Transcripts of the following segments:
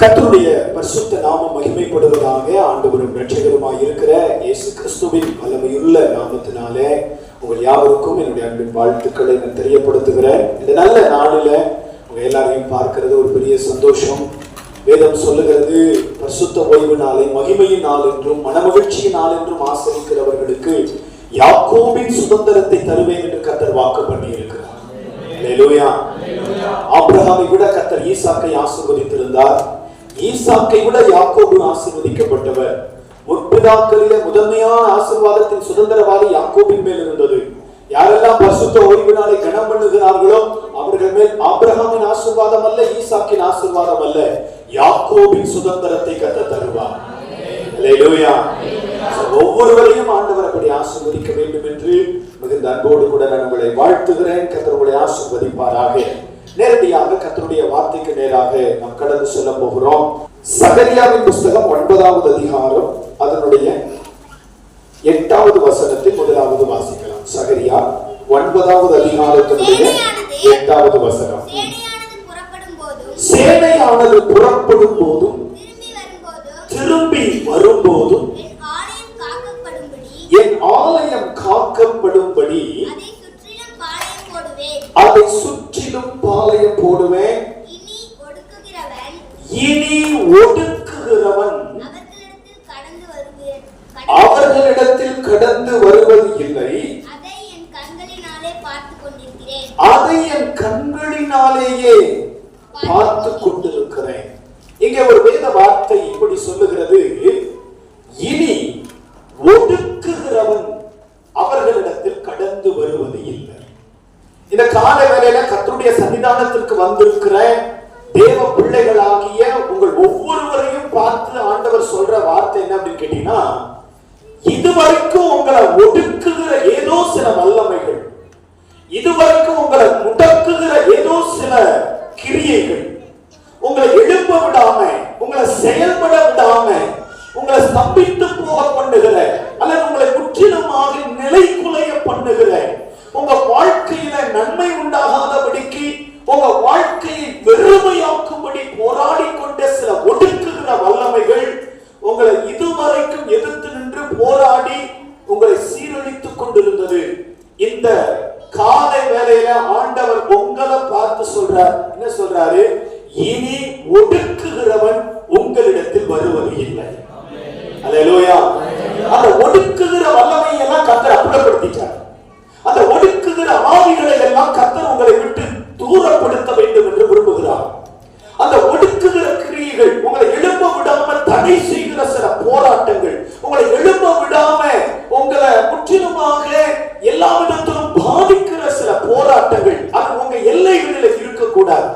கர்த்தருடைய பரிசுத்த நாமம் மகிமைப்படுவதாக. ஆண்டவரும் இரட்சகருமாய் இருக்கிற இயேசு கிறிஸ்துவின் வல்லமையுள்ள நாமத்தினாலே உங்கள் யாவருக்கும் என்னுடைய அன்பின் வாழ்த்துக்களை நான் தெரியப்படுத்துகிறேன். இந்த நல்ல நாளில் உங்க எல்லாரையும் பார்க்கிறது ஒரு பெரிய சந்தோஷம். வேதம் சொல்லுகிறது, பரிசுத்த ஓய்வு நாளை மகிமையின் நாள் என்றும் மனமகிழ்ச்சியின் நாள் என்றும் ஆசரிக்கிறவர்களுக்கு யாக்கோபின் சுதந்திரத்தை தருவேன் என்று கர்த்தர் வாக்கு பண்ணி இருக்கிறார். அல்லேலூயா. ஆபிரகாமை விட கர்த்தர் ஈசாக்கை ஆசீர்வதித்திருந்தார். ஈசாக்கை விட யாக்கோபு ஆசீர்வதிக்கப்பட்டவர். முற்பிதாக்களிலே முதன்மையான ஆசீர்வாதத்தின் சுதந்திரவாதி யாக்கோபின் மேல் இருந்தது. யாரெல்லாம் பரிசுத்த ஓய்வு நாளை கனம் பண்ணுகிறார்களோ அவர்கள் மேல் ஆபிரகாமின் ஆசீர்வாதம் அல்ல, ஈசாக்கின் ஆசீர்வாதம் அல்ல, யாக்கோபின் சுதந்திரத்தை கர்த்தர் தருவார். அல்லேலூயா. ஒவ்வொருவரையும் ஆண்டவர் அப்படி ஆசீர்வதிக்க வேண்டும் என்று மிகுந்த அன்போடு கூட நான் உங்களை வாழ்த்துகிறேன். கர்த்தர் உங்களை ஆசீர்வதிப்பாராக. நேரடியாக கர்த்தருடைய வார்த்தைக்கு நேராக நாம் கடந்து செல்ல போகிறோம். சகரியாவின் புஸ்தகம் 9வது அதிகாரம் அதனுடைய 8வது வசனத்தை முதலாவது வாசிக்கலாம். சகரியா 9வது அதிகாரத்தினுடைய 8வது வசனம். சேனையானது புறப்படும் போதும் திரும்பி வரும்போதும் என் ஆலயம் காக்கப்படும்படி அதை சுற்றிலும் பாளையம் போடுவேன். இனி ஒடுக்குகிறவன் அவர்களிடத்தில் கடந்து வருவது இல்லை. அதை என் கண்களினாலேயே பார்த்து கொண்டிருக்கிறேன். இங்கே ஒரு வேத வார்த்தை இப்படி சொல்லுகிறது, இனி ஒடுக்குகிறவன் அவர்களிடத்தில் கடந்து வருவது இல்லை. இந்த கால வேளையில கர்த்தருடைய சன்னிதானத்திற்கு வந்திருக்கிற தேவ பிள்ளைகளாகிய உங்கள் ஒவ்வொருவரையும் பார்த்து ஆண்டவர் சொல்ற வார்த்தை என்ன அப்படின்னு கேட்டீங்கன்னா, இதுவரைக்கும் உங்களை ஒடுக்குகிற ஏதோ சில வல்லமைகள், இதுவரைக்கும் உங்களை முடக்குகிற ஏதோ சில கிரியைகள், உங்களை எழுப்ப விடாம, உங்களை செயல்பட விடாம, உங்களை ஸ்தம்பித்து போக பண்ணுகிற அல்லது உங்களை முற்றிலுமாக நிலை குலைய பண்ணுகிற, உங்க வாழ்க்கையில நன்மை உண்டாகாதபடிக்கு உங்க வாழ்க்கையை வெறுமையாக்கும்படி போராடி கொண்ட சில ஒடுக்குகிற வல்லமைகள் உங்களை இதுவரைக்கும் எதிர்த்து நின்று போராடி உங்களை சீரழித்துக் கொண்டிருந்தது. இந்த காலை வேளையில ஆண்டவர் உங்களை பார்த்து சொல்றார். என்ன சொல்றாரு? இனி ஒடுக்குகிறவன் உங்களிடத்தில் வருவது இல்லை. அல்லேலூயா. அந்த ஒடுக்குகிற வல்லமையை எல்லாம் கர்த்தர் அப்புறப்படுத்திட்டார். அந்த ஒடுக்குகிற ஆவிகளை எல்லாம் கர்த்தர் உங்களை விட்டு தூரப்படுத்த வேண்டும் என்று விரும்புகிறார். அந்த ஒடுக்குகிற கிரியைகள், உங்களை எழும்ப விடாம தடை செய்கிற சில போராட்டங்கள், உங்களை எழும்ப விடாம உங்களை முற்றிலுமாக எல்லா விதத்திலும் பாதிக்கிற சில போராட்டங்கள், அது உங்க எல்லைகளில் இருக்கக்கூடாது.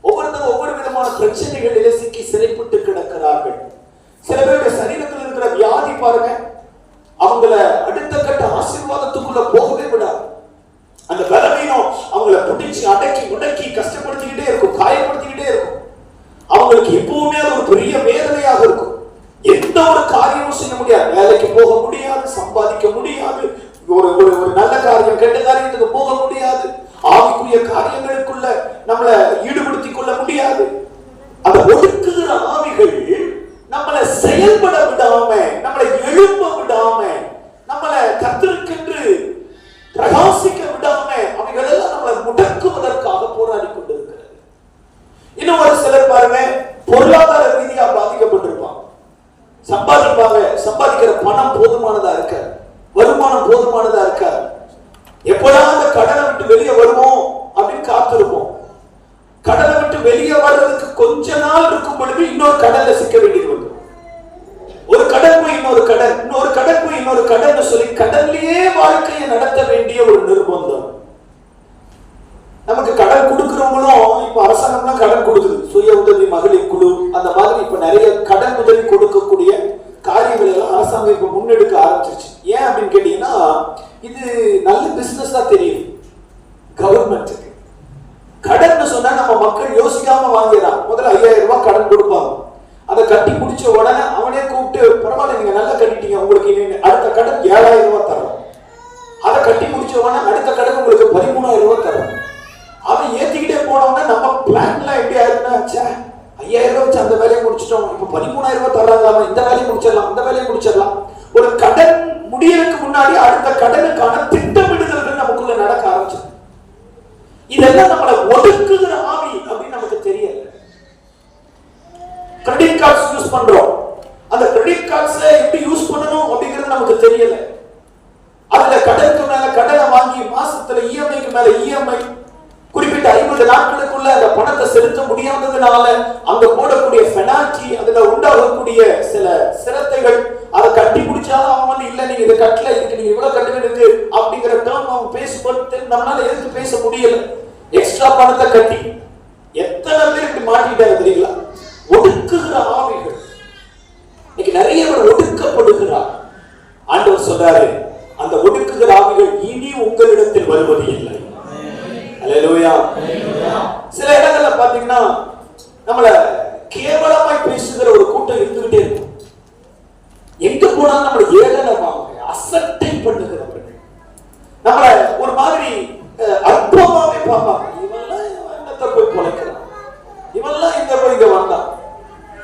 ஒவ்வொருத்தரும் ஒவ்வொரு விதமான பிரச்சனைகளிலே சிக்கி சிறைப்பட்டு கிடக்கிறார்கள். சில பேருடைய சரீரத்தில் இருக்கிற வியாதி பாருங்க, அவங்கள அடுத்த கட்ட ஆசீர்வாதத்துக்குள்ள போகவே விடாது. அந்த பலவீனம் அவங்களை பிடிச்சு அடக்கி முடக்கி கஷ்டப்படுத்திக்கிட்டே இருக்கும், காயப்படுத்திக்கிட்டே இருக்கும். அவங்களுக்கு எப்பவுமே அது ஒரு பெரிய வேதனையாக இருக்கும். எந்த ஒரு காரியமும் செய்ய முடியாது, வேலைக்கு போக முடியாது, சம்பாதிக்க முடியாது, ஒரு ஒரு நல்ல காரியம் கெட்ட காரியத்துக்கு போக முடியாது, ஆவிக்குரிய காரியங்களுக்குள்ள நம்மளை ஈடுபடுத்திக் கொள்ள முடியாது. அந்த ஒடுக்குகிற ஆவிகள் நம்மளை செயல்பட விடாம, நம்மளை எழுப்ப விடாம, நம்மளை கர்த்தருக்கென்று பிரகாசிக்க விடாம, அவைகள் எல்லாம் நம்மளை முடக்குவதற்காக போராடி கொண்டிருக்கிறது. இன்னும் ஒரு சிலர் பாருங்க, பொருளாதார ரீதியா பாதிக்கப்பட்டிருப்பாங்க. சம்பாதிப்பாங்க, சம்பாதிக்கிற பணம் போதுமானதா இருக்க, வருமானம் போதுமானதா இருக்க, எப்படா அந்த கடனை விட்டு வெளியே வருவோம் அப்படின்னு காத்திருப்போம். கடனை விட்டு வெளியே வர்றதுக்கு கொஞ்ச நாள் இருக்கும் பொழுது இன்னொரு கடல்ல சிக்க வேண்டியது வந்து, ஒரு கடன் போய் இன்னொரு கடன், இன்னொரு கடன் போய் இன்னொரு கடன் சொல்லி கடன்லயே வாழ்க்கையை நடத்த வேண்டிய ஒரு நிர்பந்தம். நமக்கு கடன் கொடுக்கிறவங்களும் இப்ப அரசாங்கம்லாம் கடன் கொடுக்குது, சுய உதவி மகளிர் குழு அந்த மாதிரி இப்ப நிறைய கடன் உதவி கொடுக்கக்கூடிய காரியங்கள் எல்லாம் அரசாங்கம் இப்ப முன்னெடுக்க ஆரம்பிச்சிருச்சு. ஏன் அப்படின்னு கேட்டீங்கன்னா, இது நல்ல பிசினஸா தெரியும் கவர்மெண்ட்டுக்கு. கடன் சொன்னா நம்ம மக்கள் யோசிக்காம வாங்கிடலாம். முதல்ல 5000 ரூபாய் கடன் கொடுப்பாங்க, அதை கட்டி முடிச்ச உடனே அவனே கூப்பிட்டு, பரவாயில்ல நீங்க நல்லா கட்டிட்டீங்க, உங்களுக்கு அடுத்த கடன் 7000 ரூபாய் தரும். அதை கட்டி முடிச்ச உடனே அடுத்த கடன் உங்களுக்கு 13000 ரூபாய் தரும். அதை ஏத்திக்கிட்டே போனோம்னா நம்ம பிளான்லாம் எப்படி ஆயிருந்தா, 5000 வச்சு அந்த வேலையை முடிச்சிட்டோம், இப்ப 13000 தர்றாங்களாமா, இந்த வேலையை முடிச்சிடலாம், அந்த வேலையை முடிச்சிடலாம். ஒரு கடன் முடியறதுக்கு முன்னாடி அடுத்த கடனுக்கான திட்டமிடுதல்கள் நமக்குள்ள நடக்க ஆரம்பிச்சு. இதெல்லாம் நம்மளை ஒடுக்குகிற ஆவி அப்படின்னு நமக்கு தெரியல. கிரெடிட் கார்ட்ஸ் யூஸ் பண்றோம், அந்த கிரெடிட் கார்ட்ஸ் எப்படி யூஸ் பண்ணணும் அப்படிங்கிறது நமக்கு தெரியல. அதுல கடனுக்கு மேல கடனை வாங்கி மாசத்துல இஎம்ஐக்கு மேல இஎம்ஐ, குறிப்பிட்ட 50 நாட்களுக்குள்ள அந்த பணத்தை செலுத்த முடியாததுனால அங்க போடக்கூடிய பெனால்டி, அதுல உண்டாகக்கூடிய சில சிரத்தைகள், அதை கட்டி முடிச்சாலும் அவன் வந்து இல்ல நீங்க இதை கட்டல, இதுக்கு நீங்க இவ்வளவு கட்டுறது அப்படிங்கிற டேர்ம் அவன் பேசும்போது நம்மளால எதுக்கு பேச முடியல. எக்ஸ்ட்ரா பணத்தை கட்டி எத்தனை பேர் இப்படி மாட்டிட்டாங்க தெரியுங்களா? ஒடுக்குகிற ஆவிகள். இன்னைக்கு நிறைய பேர் ஒடுக்கப்படுகிறார். ஆண்டவர் சொல்றாரு, அந்த ஒடுக்குகிற ஆவிகள் இனி உங்களிடத்தில் வருவது இல்லை. அல்லேலூயா. சில இடங்கள்ல பாத்தீங்கன்னா நம்மள கேவலமாய் பேசுகிற ஒரு கூட்டம் இருந்துகிட்டே இருக்கும். எங்க போனாலும் நம்மள ஏளனமாக அசட்டை பண்ணுகிறவர்கள், நம்மள ஒரு மாதிரி அற்பமாவே பார்ப்பாங்க. இவெல்லாம் என்னத்தை போய் பொழைக்கிறான், இவெல்லாம் எங்க போய் இங்க வந்தான்,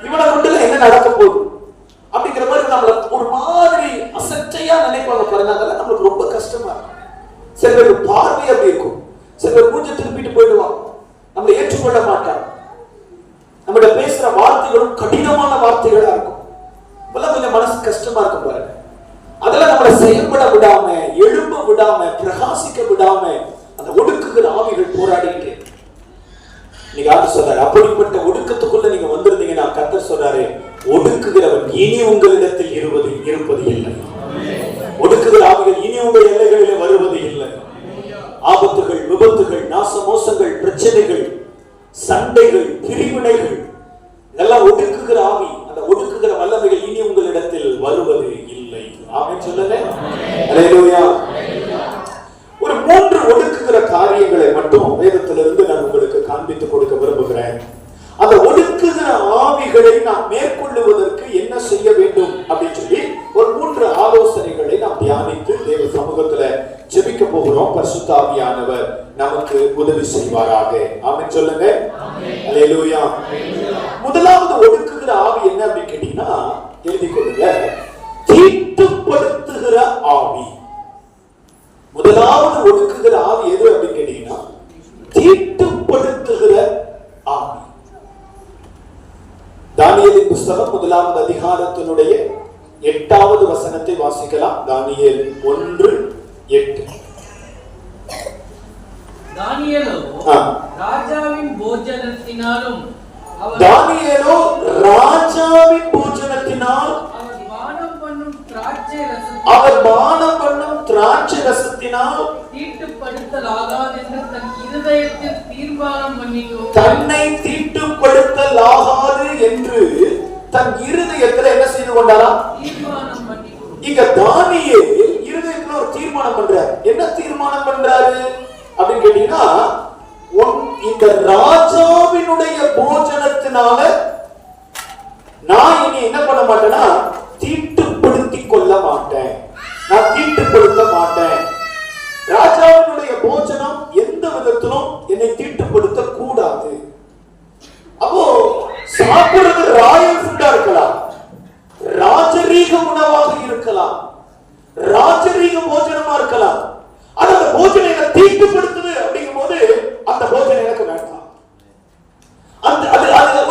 இவனை கொண்டு என்ன நடக்க போகுது அப்படிங்கிற மாதிரி நம்மள ஒரு மாதிரி அசட்டையா நினைப்பாங்க பாருங்க. அதெல்லாம் நம்மளுக்கு ரொம்ப கஷ்டமா இருக்கும். சில பேருக்கு பார்வை அப்படி இருக்கும், சில பேர் மூஞ்ச திருப்பிட்டு போயிடுவாங்க, நம்மளை ஏற்றுக்கொள்ள மாட்டாங்க. நம்மகிட்ட பேசுற வார்த்தைகளும் கடினமான வார்த்தைகளா இருக்கும். இப்பெல்லாம் கொஞ்சம் மனசு கஷ்டமா இருக்கும் பாருங்க. அதெல்லாம் நம்மளை செயல்பட விடாம, எழும்ப விடாம, பிரகாசிக்க விடாம அந்த ஒடுக்குகிற ஆவிகள் போராடிட்டு. நீங்க யாரு சொல்றாரு, அப்படிப்பட்ட ஒடுக்கத்துக்குள்ள நீங்க வந்திருந்தீங்கன்னா கர்த்தர் சொல்றாரு, ஒடுக்குகிறவன் இனி உங்களிடத்தில் இருப்பது இல்லை. ஒடுக்குகிற ஆவிகள் இனி உங்கள் எல்லைகளிலே வருவது இல்லை. ஆபத்துகள், விபத்துகள், நாச மோசங்கள், பிரச்சனைகள், சண்டைகள், பிரிவினைகள், இதெல்லாம் ஒடுக்குகிற ஆவி. அந்த ஒடுக்குகிற வல்லமைகள் இனி உங்களிடத்தில் வருவது இல்லை. ஆமென் சொல்லுங்க. அல்லேலூயா. ஒரு 3 ஒடுக்குகிற காரியங்களை மட்டும் வேதத்திலிருந்து நான் உங்களுக்கு காண்பித்து கொடுக்க விரும்புகிறேன். அந்த ஒடுக்குகிற ஆவிகளை நாம் மேற்கொள்ளுவதற்கு என்ன செய்ய வேண்டும் அப்படின்னு சொல்லி ஒரு 3 ஆலோசனைகளை நாம் தியானித்து தேவ சமூகத்துல ஜெபிக்க போகிறோம். பரிசுத்த ஆவியானவர் நமக்கு உதவி செய்வாராக. ஆமென் சொல்லுங்க. அல்லேலூயா. முதலாவது ஒடுக்குகிற ஆவி என்ன அப்படின்னு கேட்டீங்கன்னா, எழுதிக் கொள்ளுங்க, தீட்டுப்படுத்துகிற ஆவி. முதலாவது ஒடுக்குகிற ஆவி எது அப்படின்னு கேட்டீங்கன்னா, தீட்டுப்படுத்துகிற ஆவி. தானியேலின் புத்தகம் 1ஆம் அதிகாரத்தினுடைய 8வது வசனத்தை வாசிக்கலாம். தானியேல் 1:8. தானியேலோ ராஜாவின் போஜனத்தினாலும் அவர் பானம் பண்ணும் திராட்சை ரசத்தினால் தீட்டுப்படுத்தலாகாதென்று தன் இருதயத்தில் தீர்மானம் பண்ணினார். தன்னை தீட்டுப்படுத்தலாகாது என்று தன் இருதயத்தில் என்ன செய்து கொண்டாரா? தீர்மானம் பண்ணினார். இங்க தானியேல் இருதயத்துல ஒரு தீர்மானம் பண்றாரு. என்ன தீர்மானம் பண்றாரு அப்படின்னு கேட்டீங்கன்னா, இந்த ராஜாவினுடைய போஜனத்தினால நான் இனி என்ன பண்ண மாட்டேன்னா, தீட்டுப்படுத்தி கொள்ள மாட்டேன், நான் தீட்டுப்படுத்த மாட்டேன். ராஜாவினுடைய போஜனம் எந்த விதத்திலும் என்னை தீட்டுப்படுத்த கூடாது. அப்போ சாப்பிடுறது ராயல் ஃபுட்டா இருக்கலாம், ராஜரீக உணவாக இருக்கலாம், ராஜரீக போஜனமா இருக்கலாம். ஆனா அந்த போஜனம் என்ன தீட்டுப்படுத்துது அப்படிங்கும் போது அந்த போஜனம் எனக்கு வேண்டாம். அது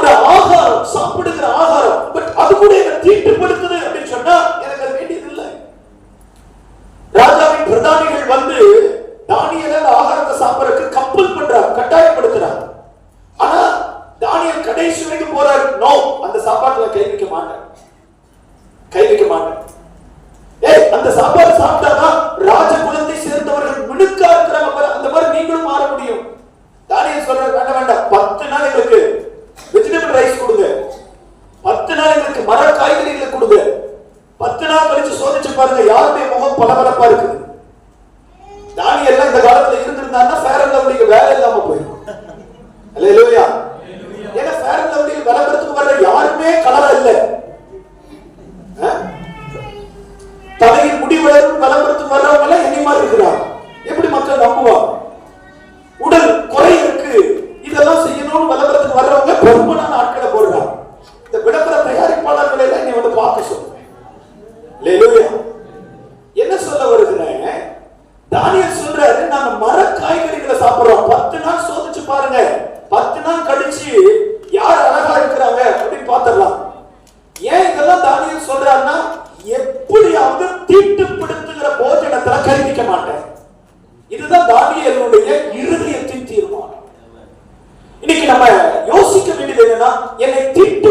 ஒரு ஆகாரம், சாப்பிடுகிற ஆகாரம், பட் அது கூட என்ன தீட்டுப்படுத்துது அப்படின்னு சொன்னா எனக்கு அது வேண்டியது இல்லை. ராஜாவின் பிரதானிகள் வந்து தானியேலை ஆகாரத்தை சாப்பிடறதுக்கு கம்பல் பண்றாங்க, கட்டாயப்படுத்துறாங்க. ஆனா தானியேல் கடைசி வரைக்கும் போறாரு. நோ, அந்த சாப்பாட்டுல கை வைக்க மாட்டேன், கை வைக்க மாட்டேன். அந்த சாப்பாடு சாப்பிட்டாதான் ராஜகுலத்தை சேர்ந்தவர்கள் மினுக்கா இருக்கிறாங்க, அந்த மாதிரி நீங்களும் மாற முடியும். தானியேல் சொல்றாரு, வேண்டாம் வேண்டாம், 10 நாள் எங்களுக்கு வெஜிடபிள் ரைஸ் கொடுங்க, 10 நாள் எங்களுக்கு மர காய்கறிகளை கொடுங்க. 10 நாள் கழிச்சு சோதிச்சு பாருங்க யாருடைய முகம் பளபளப்பா இருக்குது. தானியேல் இந்த காலத்துல இருந்திருந்தான்னா ஃபேர் அண்ட் லவ்லிக்கு வேலை இல்லாம போயிருக்கும். அல்லேலூயா. ஏன்னா ஃபேர் அண்ட் லவ்லி விளம்பரத்துக்கு வர்ற யாருமே கலரா இல்ல. தலையில் முடி வளரும் விளம்பரத்துக்கு வர்றவங்க எல்லாம் என்னை மாதிரி இருக்கிறாங்க. எப்படி மக்கள் நம்புவாங்க? உடல் குறை இருக்கு, இதெல்லாம் செய்யணும்னு விளம்பரத்துக்கு வர்றவங்க பெரும்பாலான ஆட்களை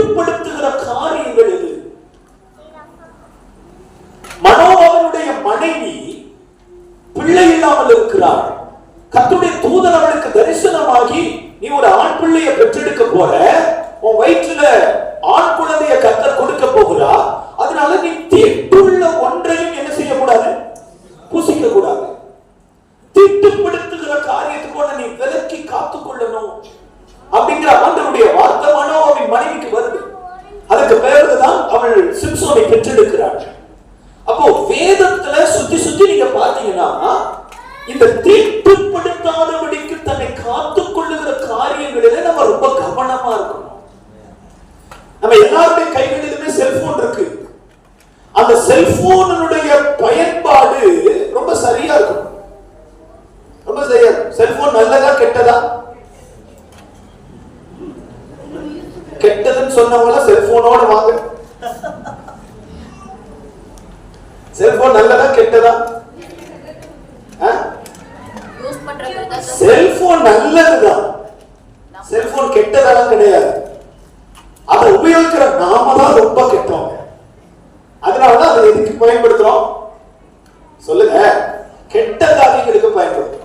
தீட்டுப்படுத்துகிற காரியங்கள் எது? மனோவாவினுடைய மனைவி பிள்ளை இல்லாமல் இருக்கிறார். கர்த்தருடைய தூதன் அவளுக்கு தரிசனமாகி, நீ ஒரு ஆண் பிள்ளையை பெற்றெடுக்க போற, உன் வயிற்றுல ஆண் குழந்தைய கர்த்தர் கொடுக்க போகிறா, அதனால நீ தீட்டுள்ள ஒன்றையும் என்ன செய்யக்கூடாது? பூசிக்க கூடாது. தீட்டுப்படுத்துகிற காரியத்துக்கு நீ விலக்கி காத்துக்கொள்ளணும் அப்படிங்கிற ஆண்டவருடைய வார்த்தை மனோவாவின் மனைவிக்கு வருது. அதுக்கு பிறகுதான் அவள் சிம்சோனை பெற்றெடுக்கிறாள். அப்போ வேதத்துல சுத்தி சுத்தி நீங்க பாத்தீங்கன்னா இந்த தீட்டுப்படுத்தாதபடிக்கு தன்னை காத்துக் கொள்ளுகிற காரியங்களிலே நம்ம ரொம்ப கவனமா இருக்கணும். நம்ம எல்லாருடைய கைகளிலுமே செல்போன் இருக்கு. அந்த செல்போனுடைய பயன்பாடு ரொம்ப சரியா இருக்கும். ரொம்ப சரியா. செல்போன் நல்லதா கெட்டதா? கெட்டதுன்னு சொன்னவங்கள செல்போனோட வாங்க. செல்போன் நல்லதா கெட்டதா? செல்போன் நல்லதுதான். செல்போன் கெட்டதெல்லாம் கிடையாது. அதை உபயோகிக்கிற நாம தான் ரொம்ப கெட்டவங்க. அதனாலதான் அதை எதுக்கு பயன்படுத்துறோம் சொல்லுங்க? கெட்ட காரியங்களுக்கு பயன்படுத்துறோம்.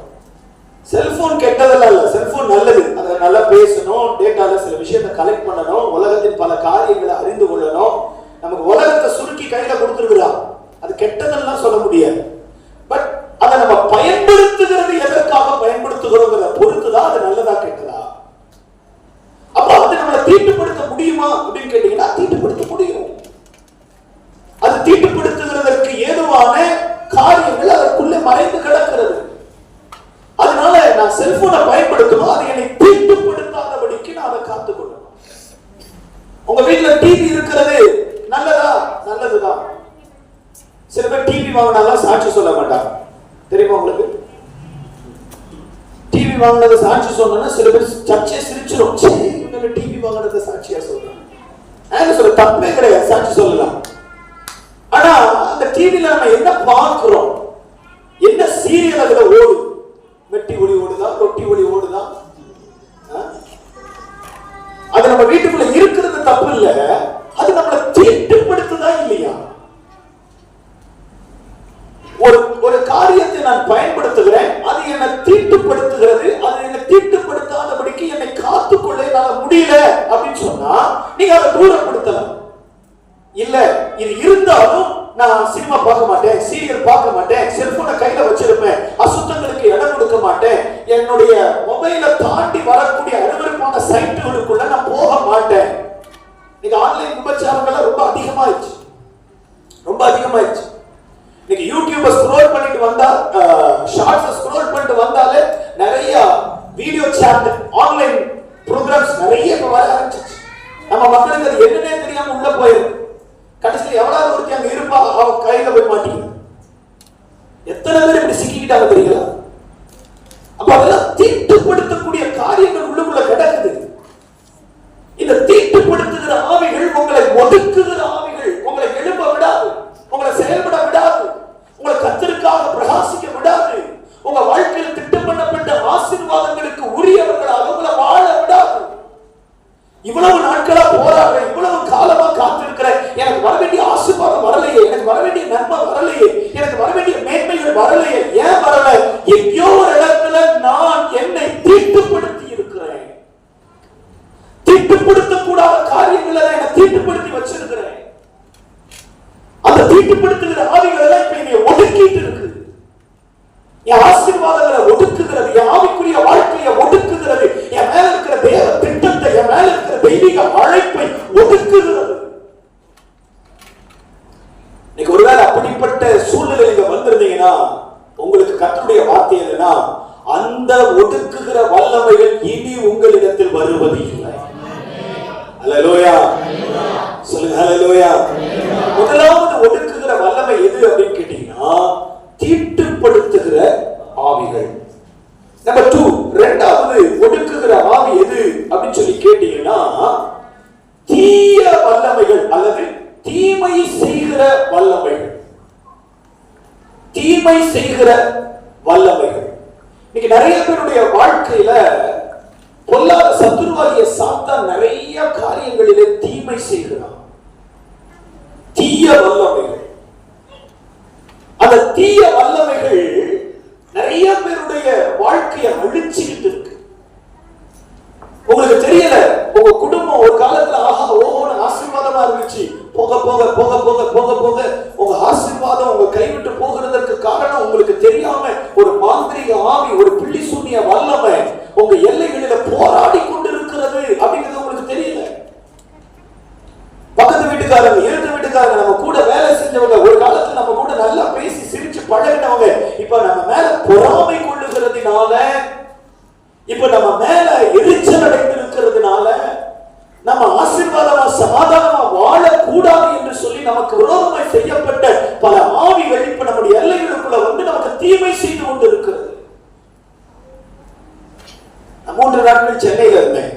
செல்போன் கெட்டதெல்லாம் இல்ல, செல்போன் நல்லது. அதை நல்லா பேசணும், டேட்டால சில விஷயத்தை கலெக்ட் பண்ணணும், உலகத்தின் பல காரியங்களை அறிந்து கொள்ளணும். நமக்கு உலகத்தை சுருக்கி கையில கொடுத்துருக்குறான். அது கெட்டதெல்லாம் சொல்ல முடியாது. பட் அதை நம்ம பயன்படுத்துகிறது எதற்காக பயன்படுத்துகிறோங்கிறத பொறுத்துதான் அது நல்லதா கெட்டதா. அப்ப அது நம்மளை தீட்டுப்படுத்த முடியுமா அப்படின்னு கேட்டீங்கன்னா தீட்டுப்படுத்த முடியும். அது தீட்டுப்படுத்துகிறதற்கு ஏதுவான காரியங்கள் அதற்குள்ளே மறைந்து கிடக்கிறது. அதனால நான் செல்போனை பயன்படுத்தணும், அது என்னை தீட்டுப்படுத்தாதபடிக்கு நான் அதை காத்துக்கொள்ளணும். உங்க வீட்டுல டிவி இருக்கிறது நல்லதா? நல்லதுதான். சில பேர் டிவி வாங்கினாலும் சாட்சி சொல்ல மாட்டாங்க, தெரியுமா உங்களுக்கு? டிவி வாங்கினது சாட்சி சொன்னா சில பேர் சர்ச்சை சிரிச்சிடும். டிவி வாங்கினது சாட்சியா சொல்றாங்க. சொல்ல தப்பே கிடையாது, சாட்சி சொல்லலாம். ஆனா அந்த டிவில நம்ம என்ன பார்க்கிறோம்? என்ன சீரியல் அதுல ஓடுது? வெட்டி ஒளி ஓடுதா? ரொட்டி ஒளி ஓடுதா? அது நம்ம வீட்டுக்குள்ள இருக்கிறது தப்பு இல்ல, அது நம்மளை தீட்டுப்படுத்துதா இல்லையா? ஒரு காரியத்தை நான் பயன்படுத்துகிறேன், அது என்னை தீட்டுப்படுத்துகிறது. அது என்னை தீட்டுப்படுத்தாதபடிக்கு என்னை காத்துக்கொள்ள என்னால முடியல அப்படின்னு சொன்னா நீங்க அதை தூரப்படுத்தலாம். இல்ல இது இருந்தாலும் நான் சினிமா பார்க்க மாட்டேன், சீரியல் பார்க்க மாட்டேன், செல்போனை கையில வச்சிருப்பேன், அசுத்தங்களுக்கு இடம் கொடுக்க மாட்டேன், என்னுடைய மொபைலை தாண்டி வரக்கூடிய அருவருப்பான சைட்டுகளுக்குள்ள நான் போக மாட்டேன். நீங்க ஆன்லைன் விபச்சாரங்கள் ரொம்ப அதிகமாயிடுச்சு, ரொம்ப அதிகமாயிடுச்சு. நீங்க யூடியூபை ஸ்க்ரோல் பண்ணிட்டு வந்தா, ஷார்ட்ஸ் ஸ்க்ரோல் பண்ணிட்டு வந்தாலே நிறைய வீடியோ சாட், ஆன்லைன் ப்ரோக்ராம்ஸ் நிறைய வர ஆரம்பிச்சிச்சு. நம்ம மக்களுக்கு அது என்னன்னே தெரியாம உள்ள போயிருக்கு. கடைசியில் எவ்வளவு ஒருத்தி அங்க இருப்பா, அவ கையில போய் மாட்டீங்க. எத்தனை பேர் இப்படி சிக்கிக்கிட்டாங்க தெரியுங்களா? அப்ப அதெல்லாம் தீட்டுப்படுத்தக்கூடிய காரியங்கள் உள்ளுக்குள்ள கிடக்குது. இந்த தீட்டுப்படுத்துகிற ஆவிகள் உங்களை ஒதுக்குகிற ஆவிகள், உங்களை எழும்ப விடாது, உங்களை செயல்பட விடாது, உங்களை கர்த்தருக்காக பிரகாசிக்க விடாது, உங்க வாழ்க்கையில் திட்டம் பண்ணப்பட்ட ஆசீர்வாதங்களுக்கு உரியவர்களாக உங்களை வாழ விடாது. இவ்வளவு நாட்களா போராடுறேன், இவ்வளவு காலமா காத்திருக்கிறேன், எனக்கு வர வேண்டிய ஆசீர்வாதம் வரலையே, எனக்கு வர வேண்டிய நன்மை வரலையே, எனக்கு வர வேண்டிய மேன்மைகள் வரலையே. ஏன் வரல? எங்கேயோ ஒரு இடத்துல நான் என்னை தீட்டுப்படுத்தி இருக்கிறேன். தீட்டுப்படுத்தக்கூடாத காரியங்களை என்னை தீட்டுப்படுத்தி வச்சிருக்கிறேன். அந்த தீட்டுப்படுத்துகிற ஆவிகள் எல்லாம் இப்ப என்னை ஒடுக்கிட்டு இருக்கு. என் ஆசீர்வாதங்களை ஒடுக்குகிறது, என் ஆவிக்குரிய வாழ்க்கையை ஒடுக்குகிறது, என் மேல இருக்கிற தேவ திட்டத்தை, என் மேல இருக்கிற தெய்வீக அழைப்பை ஒடுக்குகிறது. நீங்க ஒருவேளை அப்படிப்பட்ட சூழ்நிலை நீங்க வந்திருந்தீங்கன்னா உங்களுக்கு கர்த்தருடைய வார்த்தை என்னன்னா, அந்த ஒடுக்குகிற வல்லமைகள் இனி உங்களிடத்தில் வருவது இல்லை. அல்லேலூயா சொல்லுங்க, அல்லேலூயா. முதலாவது ஒடுக்குகிற வல்லமை எது அப்படின்னு கேட்டீங்கன்னா தீட்டுப்படுத்துகிற ஆவிகள். நம்பர் 2, இரண்டாவது ஒடுக்குகிற ஆவி எது அப்படின்னு சொல்லி கேட்டீங்கன்னா தீய வல்லமைகள் அல்லது தீமை செய்கிற வல்லமைகள். தீமை செய்கிற வல்லமைகள். இன்னைக்கு நிறைய பேருடைய வாழ்க்கையில பொல்லாத சத்துருவாகிய சாத்தான் நிறைய காரியங்களிலே தீமை தீமை செய்கிறான். தீய வல்லமைகள். அந்த தீய வல்லமைகள் நிறைய பேருடைய வாழ்க்கையை அழிச்சுக்கிட்டு இருக்கு. உங்களுக்கு தெரியல, உங்க குடும்பம் ஒரு காலத்துல ஆஹா ஓஹோன்னு ஆசீர்வாதமா இருந்துச்சு. போக போக போக போக போக போக உங்க ஆசீர்வாதம் உங்க கைவிட்டு போகிறதற்கு காரணம் உங்களுக்கு தெரியாம ஒரு மாந்திரிக ஆவி, ஒரு பில்லி சூனிய வல்லமை உங்க எல்லைகளில போராடி கொண்டிருக்கிறது அப்படிங்கிறது உங்களுக்கு தெரியல. பக்கத்து வீட்டுக்காரங்க, எழுத்து வீட்டுக்காரங்க, நம்ம கூட வேலை செஞ்சவங்க, ஒரு காலத்துல நம்ம கூட நல்லா பேசி சிரிச்சு பழகினவங்க, இப்ப நம்ம மேல பொறாமை கொள்ளுகிறதுனால, இப்ப நம்ம மேல எரிச்சல் அடைந்திருக்கிறதுனால, நம்ம ஆசீர்வாதமா சமாதானமா வாழக்கூடாது என்று சொல்லி நமக்கு விரோதமாய் செய்யப்பட்ட பல ஆவிகள் இப்ப நம்முடைய எல்லைகளுக்குள்ள வந்து நமக்கு தீமை செய்து கொண்டு இருக்கிறது. 3 நாட்கள் சென்னையில இருந்தேன்.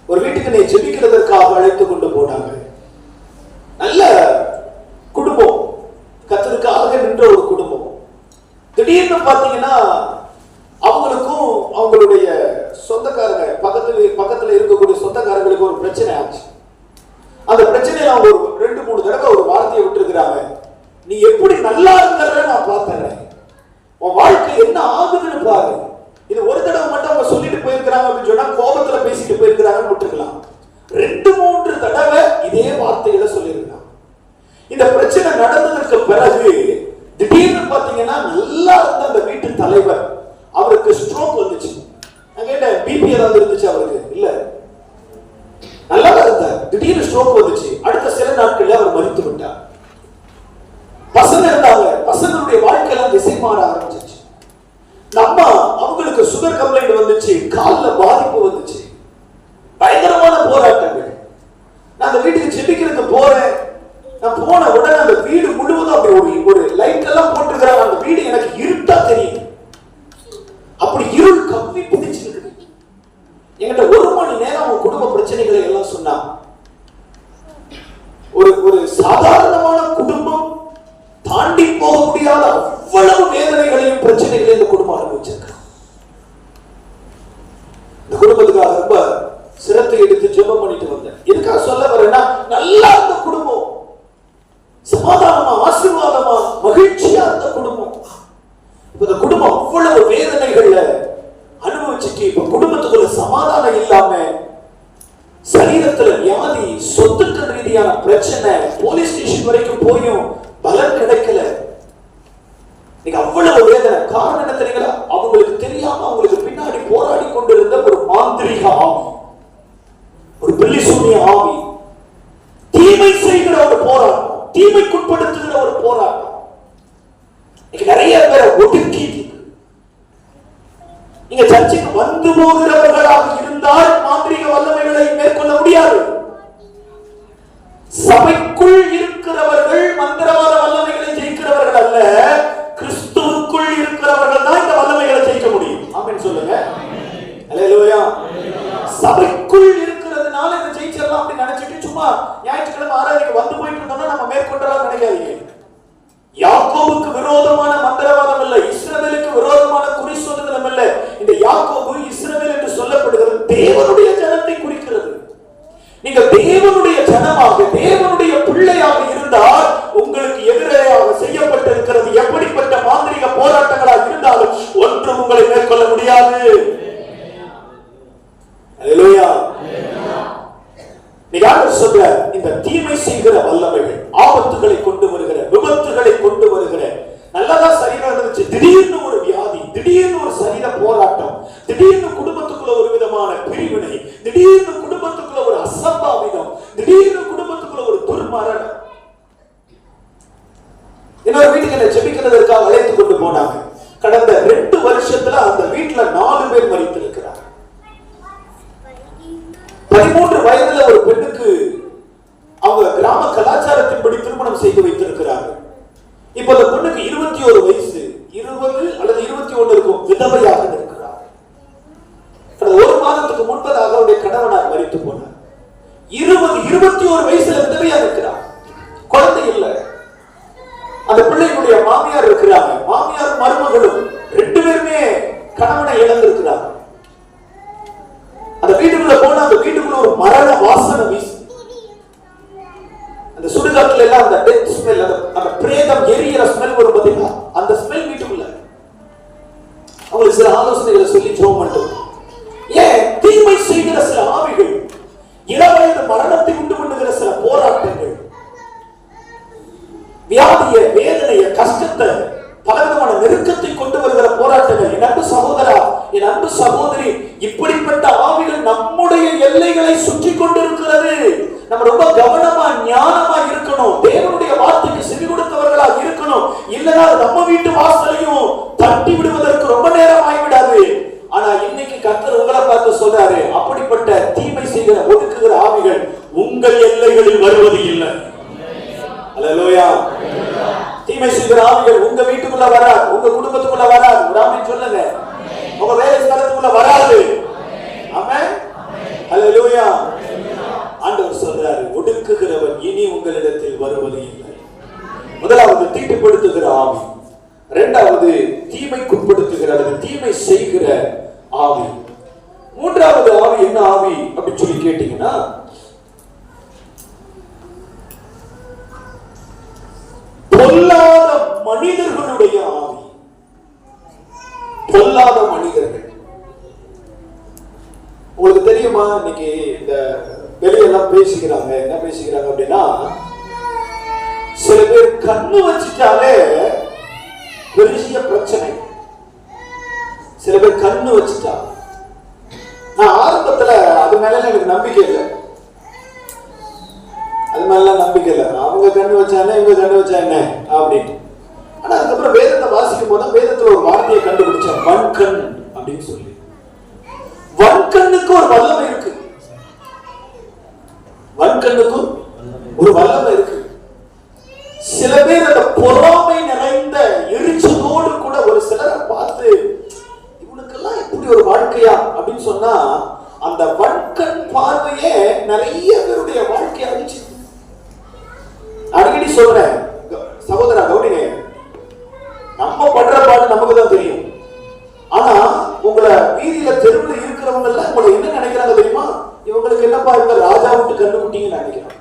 ஒரு வீட்டுக்கு நீ ஜெபிக்கிறதற்காக அழைத்து கொண்டு போனாங்க. நல்ல குடும்பம், கர்த்தருக்காக நின்ற ஒரு குடும்பம். திடீர்னு பாத்தீங்கன்னா அவங்களுக்கும் அவங்களுடைய சொந்தக்காரங்க, பக்கத்துல இருக்கக்கூடிய சொந்தக்காரங்களுக்கு ஒரு பிரச்சனை ஆச்சு. அந்த பிரச்சனையில அவங்க ஒரு 2-3 தடவை ஒரு வார்த்தையை விட்டுருக்கிறாங்க. நீ எப்படி நல்லா இருக்கிற நான் பார்த்தேன், உன் வாழ்க்கை என்ன ஆகுதுன்னு பாரு. இது ஒரு தடவை மட்டும் அவங்க சொல்லிட்டு போயிருக்கிறாங்க அப்படின்னு சொன்னா கோபத்துல பேசிட்டு போயிருக்கிறாங்கன்னு விட்டுருக்கலாம். 2-3 தடவை இதே வார்த்தைகளை சொல்லியிருக்கிறாங்க. இந்த பிரச்சனை நடந்ததற்கு பிறகு திடீர்னு பாத்தீங்கன்னா நல்லா இருந்த அந்த வீட்டு தலைவர் அவருக்கு ஸ்ட்ரோக் வந்துச்சு. நான் கேட்டேன், பிபி ஏதாவது இருந்துச்சு அவருக்கு? இல்ல, நல்லா இருந்தார். திடீர்னு ஸ்ட்ரோக் வந்துச்சு. அடுத்த சில நாட்கள்ல அவர் மரித்து விட்டார். பசங்க இருந்தாங்க, பசங்களுடைய வாழ்க்கையெல்லாம் திசை மாற ஆரம்பிச்சிச்சு. நம்ம அவங்களுக்கு சுகர் கம்ப்ளைண்ட் வந்துச்சு, கால்ல பாதிப்பு வந்துச்சு, பயங்கரமான போராட்டங்கள். நான் அந்த வீட்டுக்கு ஜெபிக்கிறதுக்கு போறேன். நான் போன உடனே அந்த வீடு முழுவதும் அப்படி ஒரு லைட் எல்லாம் போட்டுக்கிறாங்க. அந்த வீடு எனக்கு இருட்டா தெரியும். அப்படி இருள் கம்மி பிடிச்சிருக்கு. என்கிட்ட 1 மணி நேரம் அவங்க குடும்ப பிரச்சனைகளை எல்லாம் சொன்னாங்க. ஒரு சாதாரணமான குடும்பம் தாண்டி போக முடியாத அவ்வளவு வேதனைகளையும் பிரச்சனைகளையும் இந்த குடும்பம் அனுபவிச்சிருக்காங்க. இந்த குடும்பத்துக்காக ரொம்ப சிரத்தை எடுத்து ஜெபம் பண்ணிட்டு வந்தேன். எதுக்காக சொல்ல வரேன்னா, நல்லா இருந்த குடும்பம், சமாதானமா ஆசீர்வாதமா மகிழ்ச்சியா இருந்த குடும்பம், இந்த குடும்பம் அவ்வளவு வேதனைகள்ல அனுபவிச்சுட்டு இப்ப குடும்பத்துக்குள்ள சமாதானம் இல்லாம, சரீரத்துல வியாதி, சொத்துக்கள் ரீதியான பிரச்சனை, போலீஸ் ஸ்டேஷன் வரைக்கும் போயும் பலன் கிடைக்கல. நீங்க அவ்வளவு வேதனை. காரணம் என்ன தெரியுங்களா? அவங்களுக்கு தெரியாம அவங்களுக்கு பின்னாடி போராடி கொண்டிருந்த ஒரு மாந்திரிக ஆவி, ஒரு பில்லி சூனிய ஆவி, தீமை செய்கிற ஒரு போராட்டம், தீமைக்குட்படுத்துகிற ஒரு போராட்டம். நிறைய பேரை ஒடுக்கி, நீங்க சர்ச்சுக்கு வந்து போகிறவர்களாக இருந்தால் மாந்திரிக வல்லமைகளை மேற்கொள்ள முடியாது. சபைக்குள் இருக்கிறவர்கள் மந்திரவாத வல்லமைகளை ஜெயிக்கிறவர்கள் அல்ல, கிறிஸ்துவுக்குள் இருக்கிறவர்கள் தான் இந்த வல்லமைகளை ஜெயிக்க முடியும். ஆமென் சொல்லுங்க. அல்லேலூயா. சபைக்குள் இருக்கிறதுனால இதை ஜெயிச்சிடலாம் அப்படி நினைச்சிட்டு சும்மா ஞாயிற்றுக்கிழமை ஆராதனைக்கு வந்து போயிட்டு இருந்தோம்னா நம்ம மேற்கொண்டலாம் நினைக்காதீங்க. யாக்கோபுக்கு விரோதமான மந்திரவாதம் இல்ல, இஸ்ரவேலுக்கு விரோதமான குறி சொல்லுதலும் இல்ல. இந்த யாக்கோபு இஸ்ரவேல் என்று சொல்லப்படுகிறது தேவனுடைய ஜனத்தை குறிக்கிறது. நீங்க தேவனுடைய ஜனமாக, தேவனுடைய பிள்ளையாக இருந்தால் உங்களுக்கு எதிராக செய்யப்பட்டிருக்கிறது எப்படிப்பட்ட மாந்திரிக போராட்டங்களாக இருந்தாலும் ஒன்றும் உங்களை மேற்கொள்ள முடியாது. அல்லேலூயா. சொல்ற இந்த தீமை செய்கிற வல்லமைகள், ஆபத்துகளை கொண்டு வருகிற, விபத்துகளை கொண்டு வருகிற, நல்லதா சரீரம் இருந்துச்சு, திடீர்னு ஒரு வியாதி, திடீர்னு ஒரு சரீர போராட்டம், திடீர்னு குடும்பத்துக்குள்ள ஒரு விதமான பிரிவினை, திடீர்னு குடும்பத்துக்குள்ள ஒரு அசம்பாவிதம், திடீர்னு குடும்பத்துக்குள்ள ஒரு துர்மரணம். இன்னொரு வீட்டுக்கு ஜெபிக்கிறதற்காக அழைத்து கொண்டு போனாங்க. கடந்த 2 வருஷத்துல அந்த வீட்டுல 4 பேர் மரித்திருக்கிறார். 13 வயதுல ஒரு பெண்ணுக்கு அவங்க கிராம கலாச்சாரத்தின்படி திருமணம் செய்து வைத்திருக்கிறார்கள். இப்ப அந்த பெண்ணுக்கு 21 வயசு, 20 அல்லது 21 இருக்கும், விதவையாக இருக்கிறார். 1 மாதத்துக்கு முன்பதாக அவருடைய கணவனார் மரித்து போனார். 21 வயசுல விதவையாக இருக்கிறார், குழந்தை இல்லை. அந்த பிள்ளைகளுடைய மாமியார் இருக்கிறாங்க, மாமியார் மருமகளும் 2 பேருமே கணவனை இழந்திருக்கிறார். அந்த வீட்டுக்குள்ள போன அந்த வீட்டுக்குள்ள ஒரு மரண வாசனை அந்த சுடுகாட்டுல எல்லாம் அந்த டெத் ஸ்மெல், அந்த பிரேதம் எரியிற ஸ்மெல் வரும் பாத்தீங்களா, அந்த ஸ்மெல் வீட்டுக்குள்ள. அவங்களுக்கு சில ஆலோசனைகளை சொல்லி ஜெபம் பண்ணுவோம். ஏன் தீமை செய்கிற சில ஆவிகள், இளவயது மரணத்தை உண்டு பண்ணுகிற சில போராட்டங்கள், வியாதிய, வேதனைய, கஷ்டத்தை, பலவிதமான நெருக்கத்தை கொண்டு வருகிற போராட்டங்கள். என் அன்பு சகோதரா, என் அன்பு சகோதரி, இப்படிப்பட்ட ஆவிகள் நம்முடைய எல்லைகளை சுற்றி கொண்டிருக்கிறது. நம்ம ரொம்ப கவனமா ஞானமா இருக்கணும். தேவனுடைய வார்த்தைக்கு செவி கொடுத்தவர்களா இருக்கணும். இல்லைன்னா நம்ம வீட்டு வாசலையும் தட்டி விடுவதற்கு ரொம்ப நேரம் ஆகிவிடாது. ஆனா இன்னைக்கு கர்த்தர் உங்களை பார்த்து சொல்றாரு, அப்படிப்பட்ட தீமை செய்கிற ஒதுக்குகிற ஆவிகள் உங்கள் எல்லைகளில் வருவது இல்லை. அல்லேலூயா. தீமை செய்கிற ஆவிகள் உங்க வீட்டுக்குள்ள வராது, உங்க குடும்பத்துக்குள்ள வராது. ஒரு ஆமென் சொல்லுங்க. உங்க வேலை ஸ்தலத்துக்குள்ள வராது. ஆமென். அல்லேலூயா. ஆண்டவர் சொல்றாரு, ஒடுக்குகிறவன் இனி உங்களிடத்தில் வருவது இல்லை. முதலாவது தீட்டுப்படுத்துகிற ஆவி, இரண்டாவது தீமைக்குட்படுத்துகிற அல்லது தீமை செய்கிற ஆவி, மூன்றாவது ஆவி என்ன ஆவி அப்படின்னு சொல்லி கேட்டீங்கன்னா, பொல்லாத மனிதர்களுடைய ஆவி. பொல்லாத மனிதர்கள். உங்களுக்கு தெரியுமா, இன்னைக்கு இந்த வெளியெல்லாம் பேசிக்கிறாங்க. என்ன பேசிக்கிறாங்க அப்படின்னா, சில பேர் கண்ணு வச்சுட்டாலே பெரிய பிரச்சனை. சில பேர் கண்ணு வச்சுட்டா, நான் ஆரம்பத்துல அது மேல எனக்கு நம்பிக்கை இல்லை. அது மேல நம்பிக்கை இல்லை. அவங்க கண்ணு வச்சானே, இவங்க கண்ணு வச்சா என்ன அப்படின்னு. ஆனா அதுக்கப்புறம் வேதத்தை வாசிக்கும் போது வேதத்துல ஒரு வார்த்தையை கண்டுபிடிச்சேன், வன்கண் அப்படின்னு சொல்லி. வன்கண்ணுக்கு ஒரு வல்லமை இருக்கு. வன்கண்ணுக்கு ஒரு வல்லமை இருக்கு. சில பேர் அந்த பொறாமை நிறைந்த எரிச்சலோடு கூட ஒரு சிலரை பார்த்து, இவனுக்கெல்லாம் எப்படி ஒரு வாழ்க்கையா அப்படின்னு சொன்னா, அந்த வன்கண் பார்வையே நிறைய பேருடைய வாழ்க்கையை அழிச்சு. அடிக்கடி சொல்றேன் சகோதரா, கவனிங்க, நம்ம பண்ற பாடு நமக்கு தான் தெரியும். ஆனா உங்களை வீதியில தெருவில் இருக்கிறவங்க எல்லாம் உங்களை என்ன நினைக்கிறாங்க தெரியுமா? இவங்களுக்கு என்னப்பா, இவங்க ராஜா விட்டு கண்ணு குட்டிங்கன்னு நினைக்கிறாங்க.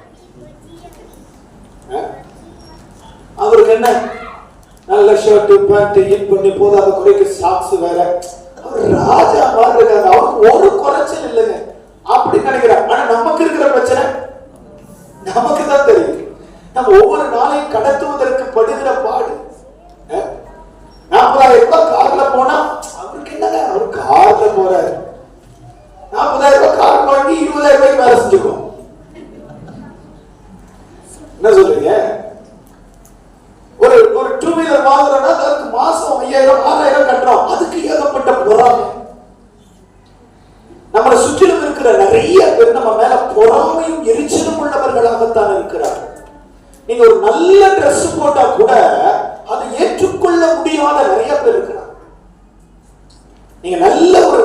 அவருக்கு என்ன நல்ல ஷர்ட் பேண்ட் இன் பண்ணி போதாத குறைக்கு சாக்ஸ் வேற, அவர் ராஜா மாதிரி இருக்காங்க, அவருக்கு ஒரு குறைச்சல் இல்லைங்க அப்படி நினைக்கிறாங்க. ஆனா நமக்கு இருக்கிற பிரச்சனை நமக்கு தான் தெரியும். நம்ம ஒவ்வொரு நாளையும் கடத்துவதற்கு படுகிற பாடு. 40,000 ரூபாய் கார்ல போனா அவருக்கு என்னங்க, அவரு கார்ல போறாரு. 40,000 ரூபாய் கார் வாங்கி 20,000 ரூபாய்க்கு வேலை செஞ்சுக்கோம். என்ன சொல்றீங்க? ஒரு 2 வீலர் வாங்குறோம்னா அதுக்கு மாசம் 5,000 6,000 கட்டுறோம். அதுக்கு ஏகப்பட்ட பொறாமை. நம்மளை சுற்றிலும் இருக்கிற நிறைய பேர் நம்ம மேல பொறாமையும் எரிச்சலும் உள்ளவர்களாகத்தான் இருக்கிறார்கள். நீங்க ஒரு நல்ல ட்ரெஸ் போட்டா கூட அதை ஏற்றுக்கொள்ள முடியாத நிறைய பேர் இருக்கிறாங்க. நீங்க நல்ல ஒரு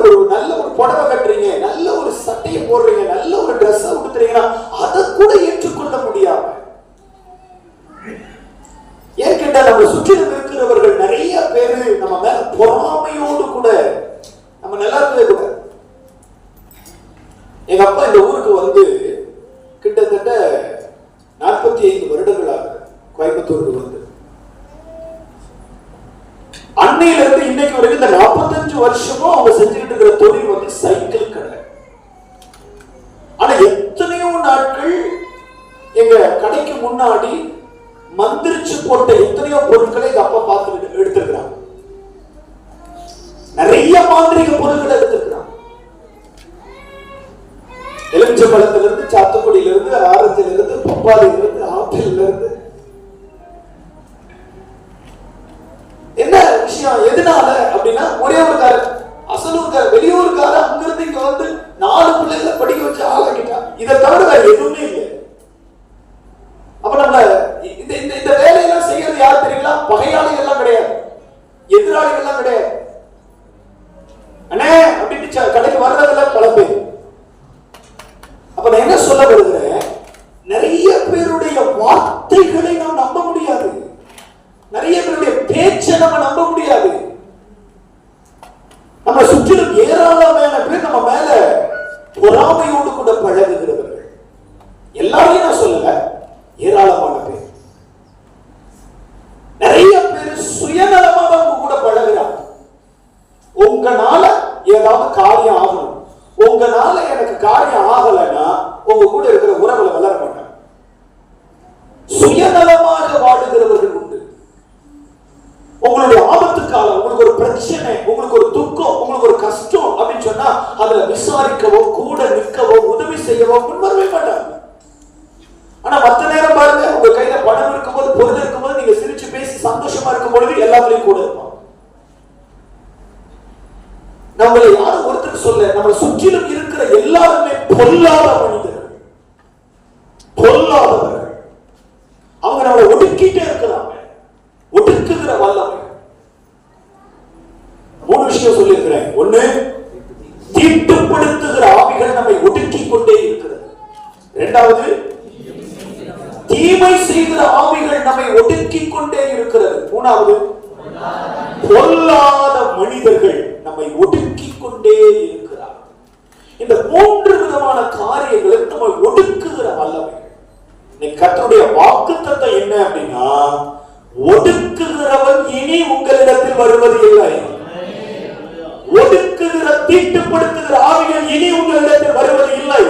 புடவை கட்டுறீங்க, நல்ல ஒரு சட்டையை போடுறீங்க, நல்ல ஒரு ட்ரெஸ் உடுத்துறீங்கன்னா அதை கூட ஏற்றுக்கொள்ள முடியாம. ஏற்கனவே நம்ம சுற்றிலும் இருக்கிறவர்கள் நிறைய பேரு நம்ம மேல பொறாமையோடு கூட நம்ம நல்லா இருக்கவே கூட. எங்க அப்பா இந்த ஊருக்கு வந்து கிட்டத்தட்ட 45 வருடங்களாக கோயம்புத்தூருக்கு வந்து, அன்னையில இருந்து இன்னைக்கு வரைக்கும் இந்த 45 வருஷமும் அவங்க செஞ்சுக்கிட்டு இருக்கிற தொழில் வந்து சைக்கிள் கடை. ஆனா எத்தனையோ நாட்கள் எங்க கடைக்கு முன்னாடி மந்திரிச்சு போட்ட எத்தனையோ பொருட்களை எங்க அப்பா பார்த்து எடுத்திருக்கிறாங்க. நிறைய மாந்திரிக பொருட்களை எடுத்திருக்கிறாங்க. எலுமிச்சம்பழத்துல இருந்து, சாத்துக்குடியில இருந்து, ஆரஞ்சில இருந்து, பப்பாளியில இருந்து, ஆப்பிள்ல இருந்து. என்ன விஷயம்? எதனால அப்படின்னா, ஒரே ஒரு காரணம், அசலூர்கார வெளியூர்கார அங்கிருந்து இங்க வந்து 4 பிள்ளைகளை படிக்க வச்சு ஆளாக்கிட்டா. இதை தவிர வேற எதுவுமே இல்லை. அப்ப நம்ம இந்த வேலையெல்லாம் செய்யறது யார் தெரியுங்களா? பகையாளிகள் எல்லாம் கிடையாது, எதிராளிகள் எல்லாம் கிடையாது. அண்ணே அப்படின்னு கடைக்கு வர்றதுல பல பேர். அப்ப நான் என்ன சொல்ல வருகிறேன், நிறைய பேருடைய வார்த்தைகளை நாம் நம்ப முடியாது, நிறைய பேருடைய பேச்சை நம்ம நம்ப முடியாது. நம்ம சுற்றிலும் ஏராளமான பேர் நம்ம மேல பொறாமையோடு கூட பழகுகிறவர்கள். எல்லாரையும் நான் சொல்லல, ஏராளமான சுயநலமாக வாழுகிறவர்கள் உண்டு. உங்களுடைய ஆபத்து காலம், உங்களுக்கு ஒரு பிரச்சனை, உங்களுக்கு ஒரு துக்கம், உங்களுக்கு ஒரு கஷ்டம் அப்படின்னு சொன்னா அதுல விசாரிக்கவோ கூட நிற்கவோ உதவி செய்யவோ முன்வரவே மாட்டாங்க. ஆனா மத்த நேரம் பாருங்க, உங்க கையில பணம் இருக்கும்போது, பொருள் இருக்கும்போது, நீங்க சிரிச்சு பேசி சந்தோஷமா இருக்கும் பொழுது எல்லாத்துலயும் கூட இருப்பாங்க. நம்மளை யாரும் ஒருத்தர் சொல்ல, நம்மளை சுற்றிலும் இருக்கிற எல்லாருமே பொல்லாத மனிதர்கள், பொல்லாதவர்கள். அவங்க நம்மளை ஒடுக்கிட்டே இருக்கிறாங்க, ஒடுக்குகிற வல்லமை. 3 விஷயம் சொல்லியிருக்கிறேன். ஒண்ணு, தீட்டுப்படுத்துகிற ஆவிகள் நம்மை ஒடுக்கிக் கொண்டே இருக்கிறது. இரண்டாவது, தீமை செய்கிற ஆவிகள் நம்மை ஒடுக்கிக் கொண்டே இருக்கிறது. மூணாவது, பொல்லாத மனிதர்கள் நம்மை ஒடுக்கிக் கொண்டே இருக்கிறார். இந்த 3 விதமான காரியங்களை நம்மை ஒடுக்குகிற வல்லமை. கர்த்தருடைய வாக்குத்தத்தம் என்ன அப்படின்னா, ஒடுக்குகிறவன் இனி உங்களிடத்தில் வருவது இல்லை. ஒடுக்குகிற, தீட்டுப்படுத்துகிற ஆவிகள் இனி உங்களிடத்தில் வருவது இல்லை.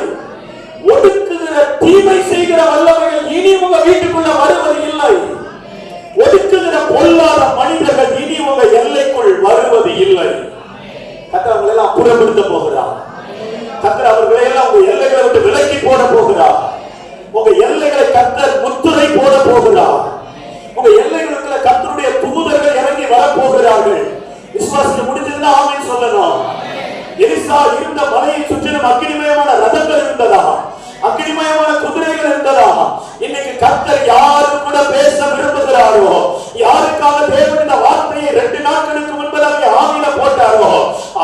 ஒடுக்குகிற, தீமை செய்கிற வல்லமைகள் இனி உங்க வீட்டுக்குள்ள வருவது இல்லை. ஒடுக்குகிற பொல்லாத மனிதர்கள் இனி உங்க எல்லைக்குள் வருவது இல்லை. கர்த்தர் அவங்களை எல்லாம் அப்புறப்படுத்த போகிறார். கர்த்தர் அவர்களை எல்லாம் உங்க எல்லைகளை விட்டு விலக்கி போட போகிறார். உங்க எல்லைகளை கர்த்தர் முத்திரை போட போகிறார். உங்க எல்லைகளுக்குள்ள கர்த்தருடைய தூதர்கள் இறங்கி வரப்போகிறார்கள். விசுவாசம் முடிஞ்சதுன்னா ஆமென் சொல்லணும். எலிசா இருந்த மலையை சுற்றிலும் அக்கினிமயமான ரதங்கள் இருந்ததா, அக்கினிமயமான குதிரைகள் இருந்ததா. இன்னைக்கு கர்த்தர் யாரு கூட பேச விரும்புகிறாரோ, யாருக்காக தேவன் இந்த வார்த்தையை 2 நாட்களுக்கு முன்பதாக ஆவியில போட்டாரோ,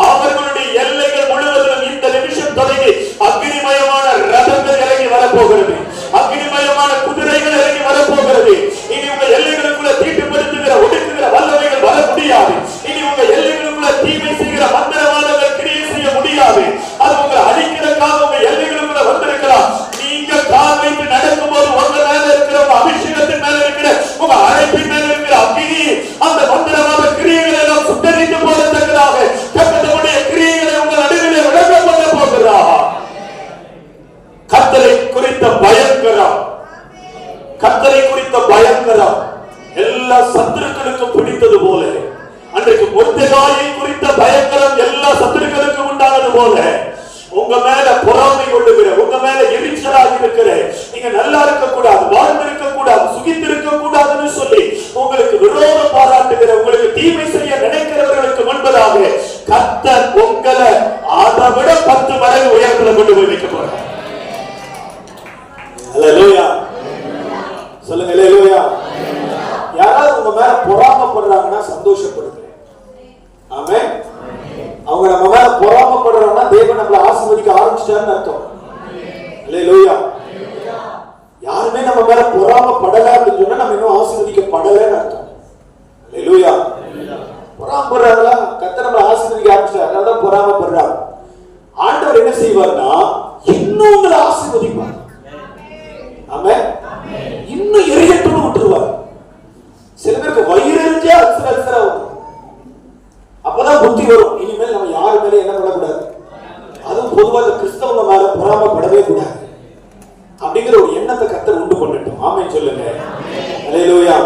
அவர்களுடைய எல்லைகள் முழுவதும் இந்த நிமிஷம் தொடங்கி அக்கினிமயமான ரதங்கள் இறங்கி வரப்போகிறது, அக்கினிமயமான குதிரைகள் இறங்கி வரப்போகிறது. இனி உங்க எல்லைகளுக்குள்ள தீட்டுப்படுத்துகிற, ஒடுக்குகிற வல்லமைகள் வர முடியாது. இனி உங்க எல்லைகளுக்குள்ள தீமை செய்கிற மந்திரவாதங்கள் கிரியை செய்ய முடியாது. அது உங்களை அழிக்கிறதுக்காக உங்க எல்லைகளுக்குள்ள வந்திருக்கலாம். நீங்க கால் வைத்து நடக்கும் போது உங்க மேல இருக்கிற, உங்க அபிஷேகத்தின் மேல இருக்கிற, உங்க அழைப்பின் மேல இருக்கிற அக்னி அந்த மந்திரவாத கிரியைகளை எல்லாம் சுட்டரித்து போடத்தக்கதாக கர்த்தருடைய கிரியைகளை உங்கள் நடுவிலே விளங்க பண்ண போகிறார். கர்த்தரை குறித்த பயங்கரம், கர்த்தரை குறித்த பயங்கரம் எல்லா சத்துருக்களுக்கும் பிடித்தது போல, அன்றைக்கு மொர்தெகாயை குறித்த பயங்கரம் எல்லா சத்துருக்களுக்கும் உண்டானது போல, உங்க மேல பொறாமை கொள்ளுகிற, உங்க மேல எரிச்சலாக இருக்கிற, நீங்க நல்லா இருக்க கூடாது, வாழ்ந்திருக்க கூடாது, சுகித்திருக்க கூடாதுன்னு சொல்லி உங்களுக்கு விரோதம் பாராட்டுகிற, உங்களுக்கு தீமை செய்ய நினைக்கிறவர்களுக்கு முன்பதாக கர்த்தர் உங்களை அதை விட 10 மடங்கு உயரத்துல கொண்டு போய் வைக்க போறார். அல்லேலூயா சொல்லுங்க, அல்லேலூயா. யாராவது உங்க மேல பொறாமைப்படுறாங்கன்னா சந்தோஷப்படுங்க. ஆமென். அவங்க நம்ம மேல பொறாமைப்படுறாங்கன்னா தேவன் நம்மளை ஆசீர்வதிக்க ஆரம்பிச்சிட்டாருன்னு அர்த்தம். அல்லேலூயா. யாருமே நம்ம மேல பொறாமைப்படல அப்படின்னு சொன்னா நம்ம இன்னும் ஆசீர்வதிக்கப்படலன்னு அர்த்தம். அல்லேலூயா. பொறாமைப்படுறாங்களா? கர்த்தர் நம்மளை ஆசீர்வதிக்க ஆரம்பிச்சிட்டாரு, அதனால பொறாமைப்படுறாங்க. ஆண்டவர் என்ன செய்வார்னா இன்னும் உங்களை ஆசீர்வதிப்பார். ஆமென். இன்னும் எரியட்டும்னு விட்டுருவார். சில பேருக்கு வயிறு எரிஞ்சே அல்சரா வரும். அப்பதான் புத்தி வரும், இனிமேல் நம்ம யாரு மேல என்ன பண்ணக்கூடாது, அதுவும் பொதுவாக கிறிஸ்தவங்க மேல பொறாமைப்படவே கூடாது அப்படிங்கிற ஒரு எண்ணத்தை கர்த்தர் உண்டு பண்ணட்டும். ஆமென் சொல்லுங்க. அல்லேலூயா.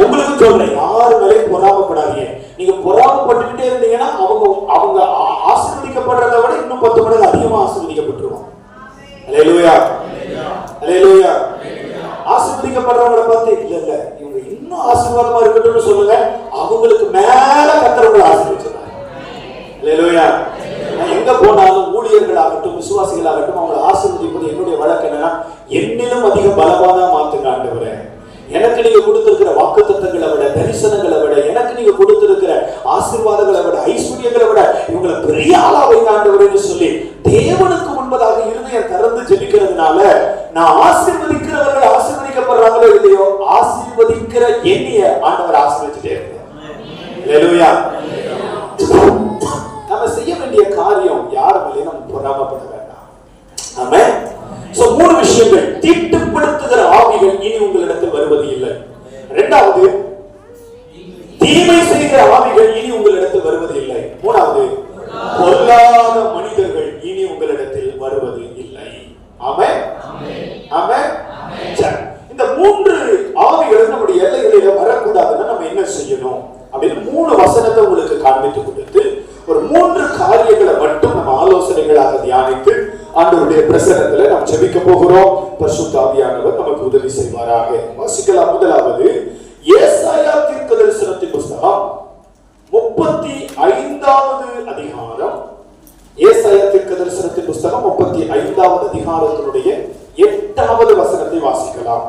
உங்களுக்கு சொல்றேன், யாரு மேலேயும் பொறாமைப்படாதீங்க. நீங்க பொறாமைப்பட்டுக்கிட்டே இருந்தீங்கன்னா அவங்க ஆசீர்வதிக்கப்படுறதை விட இன்னும் 10 மடங்கு அதிகமா ஆசீர்வதிக்கப்பட்டுருவாங்க. அல்லேலூயா. அல்லேலூயா. ஆசீர்வதிக்கப்படுறவங்களை பார்த்து இல்ல இவங்க இன்னும் ஆசீர்வாதமா இருக்கட்டும்னு சொல்லுங்க, அவங்களுக்கு மேல கர்த்தர் உங்களை ஆசீர்வதிச்சிருக்காங்க. அல்லேலூயா. நான் எங்க போனாலும் ஊழியர்களாகட்டும், விசுவாசிகளாகட்டும், அவங்களை ஆசீர்வதிப்பது என்னுடைய வழக்கு என்னன்னா, என்னிலும் அதிக பலவானா மாத்துங்க ஆண்டவரே. எனக்கு நீங்க கொடுத்திருக்கிற வாக்குத்தத்தங்களை விட, தரிசனங்களை விட, எனக்கு நீங்க கொடுத்திருக்கிற ஆசீர்வாதங்களை விட, ஐஸ்வர்யங்களை விட இவங்களை பெரிய ஆளா வைங்க ஆண்டவரேன்னு சொல்லி தேவனுக்கு முன்பதாக இருதயம் திறந்து ஜெபிக்கிறதுனால நான் ஆசீர்வதிக்கிறவர்கள் ஆசீர்வதிக்கப்படுறாங்களோ இல்லையோ, ஆசீர்வதிக்கிற என்னைய ஆண்டவர் ஆசீர்வதிச்சுட்டே இருக்கார். அல்லேலூயா. நம்ம செய்ய வேண்டிய காரியம் யார் மேலேயும் நம்ம பொறாமைப்பட வேண்டாம். ஆமென். சோ 3 விஷயங்கள். தீட்டுப்படுத்துகிற ஆவிகள் இனி உங்களிடத்தில் வருவது இல்லை. இரண்டாவது, தீமை செய்கிற ஆவிகள் இனி உங்களிடத்தில் வருவது இல்லை. மூணாவது, பொல்லாத மனிதர்கள் இனி உங்களிடத்தில் வருவது இல்லை. ஆமென். ஆமென். இந்த 3 ஆண்டவருடைய பிரசன்னத்துல நாம் ஜெபிக்க போகிறோம். பரிசுத்த ஆவியானவர் நமக்கு உதவி செய்வாராக. வாசிக்கலாம். முதலாவது ஏசாயா தீர்க்கதரிசனத்தின் புத்தகம் 35வது அதிகாரம். ஏசாயா தீர்க்கதரிசனத்தின் புத்தகம் 35வது அதிகாரத்தினுடைய 8வது வசனத்தை வாசிக்கலாம்.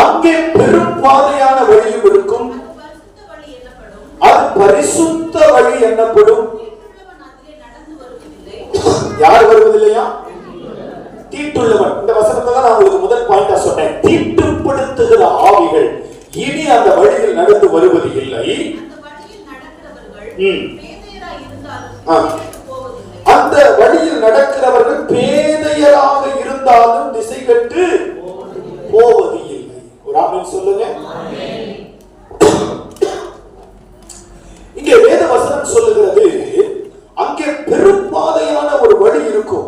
அங்கே பெரும்பாதையான வழியும் இருக்கும், அது பரிசுத்த வழி என்னப்படும். யார் வருவதில்லையா? தீட்டுள்ளவன். இந்த வசனத்தை தான் நான் உங்களுக்கு முதல் பாயிண்டா சொன்னேன். தீட்டுப்படுத்துகிற ஆவிகள் இனி அந்த வழியில் நடந்து வருவது இல்லை. அந்த வழியில் நடக்கிறவர்கள் பேதையராக இருந்தாலும் திசை கெட்டு போவது இல்லை. ஒரு ஆமென் சொல்லுங்க. இங்கே வேத வசனம் சொல்லுகிறது, அங்கே பெரும்பாதையான ஒரு வழி இருக்கும்.